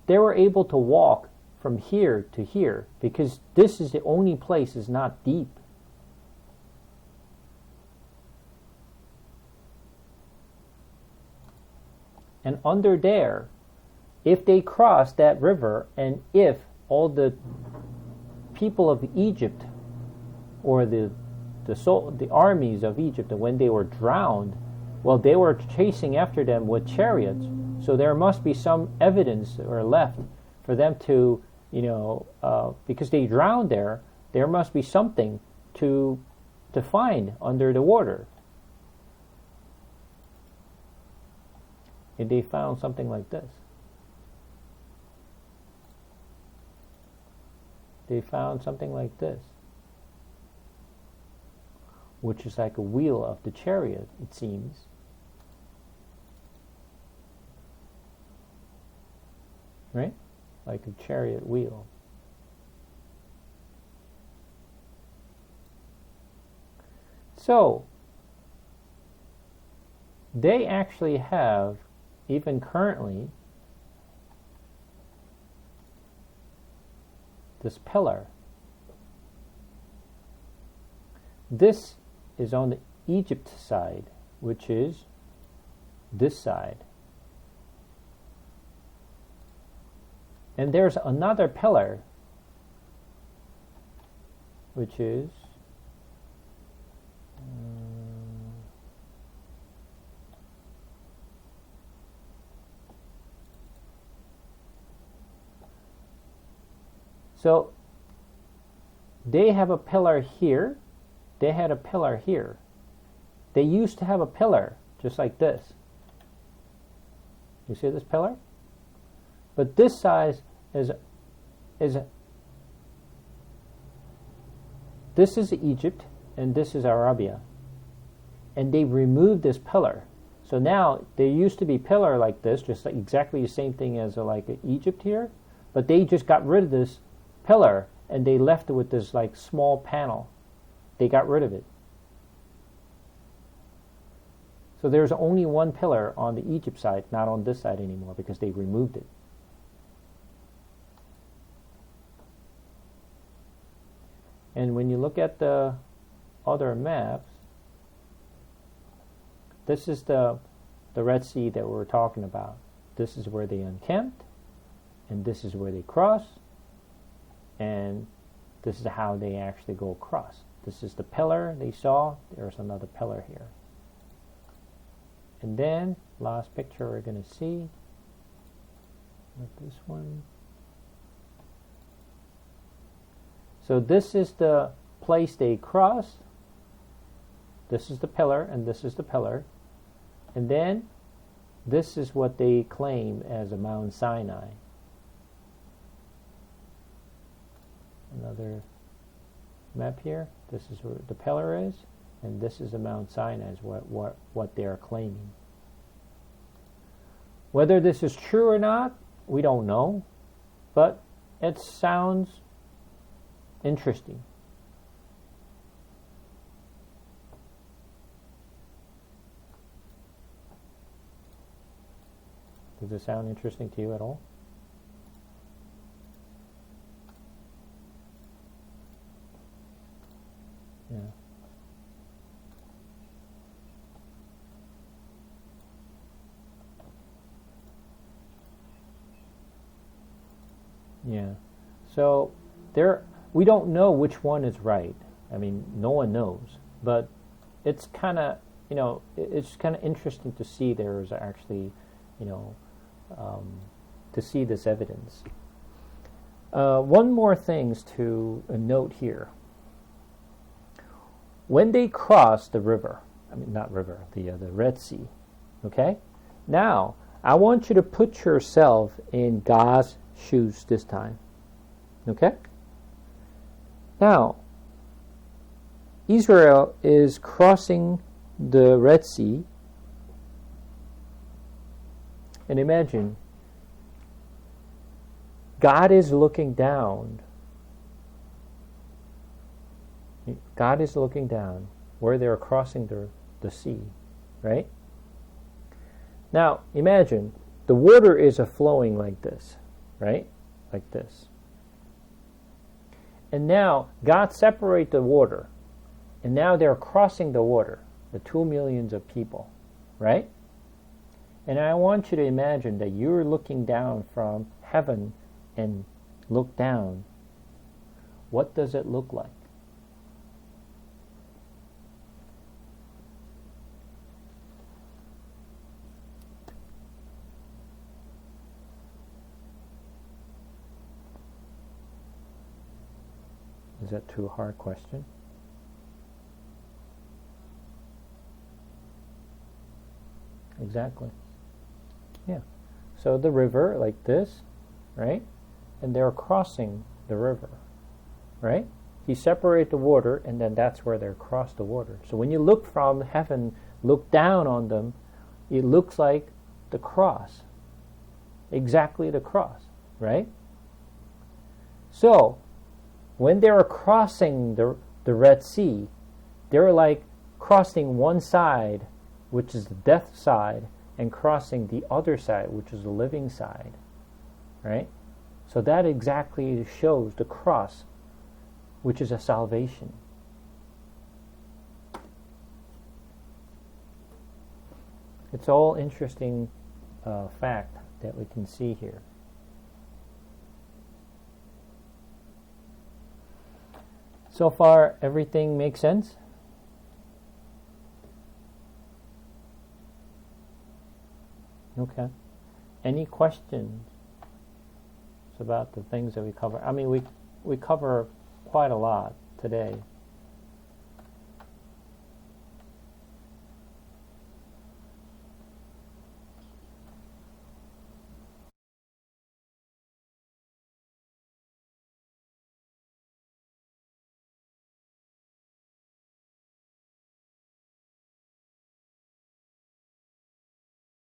they were able to walk from here to here because this is the only place is not deep. And under there, if they crossed that river, and if all the people of Egypt or the armies of Egypt, when they were drowned, well, they were chasing after them with chariots, so there must be some evidence or left for them to, because they drowned there must be something to find under the water. And they found something like this. They found something like this, which is like a wheel of the chariot, it seems. Right? Like a chariot wheel. So, they actually have, even currently, this pillar. This is on the Egypt side, which is this side. And there's another pillar, which is So they have a pillar here. They had a pillar here. They used to have a pillar just like this. You see this pillar? But this size is this is Egypt and this is Arabia. And they removed this pillar. So now there used to be pillar like this, just like exactly the same thing as like Egypt here, but they just got rid of this pillar and they left it with this like small panel. They got rid of it. So there's only one pillar on the Egypt side, not on this side anymore, because they removed it. And when you look at the other maps, this is the Red Sea that we're talking about. This is where they encamped, and this is where they cross, and this is how they actually go across. This is the pillar they saw. There's another pillar here. And then, last picture we're going to see, not this one. So this is the place they cross. This is the pillar, and this is the pillar. And then, this is what they claim as a Mount Sinai. Another map here. This is where the pillar is, and this is the Mount Sinai, is what they are claiming. Whether this is true or not, we don't know, but it sounds interesting. Does it sound interesting to you at all? Yeah. Yeah. So we don't know which one is right. I mean, no one knows, but it's kind of, it's kind of interesting to see there's actually, to see this evidence. One more things to note here. When they crossed the river, the Red Sea, okay? Now, I want you to put yourself in God's shoes this time, okay? Now, Israel is crossing the Red Sea, and imagine, God is looking down. God is looking down where they're crossing the sea, right? Now, imagine, the water is flowing like this, right? Like this. And now, God separates the water, and now they're crossing the water, the 2 millions of people, right? And I want you to imagine that you're looking down from heaven and look down. What does it look like? Is that too hard question? Exactly. Yeah. So the river, like this, right? And they're crossing the river, right? He separated the water, and then that's where they're across the water. So when you look from heaven, look down on them, it looks like the cross. Exactly the cross, right? So, when they were crossing the Red Sea, they were like crossing one side, which is the death side, and crossing the other side, which is the living side, right? So that exactly shows the cross, which is a salvation. It's all interesting fact that we can see here. So far, everything makes sense? Okay. Any questions about the things that we cover? I mean, we cover quite a lot today.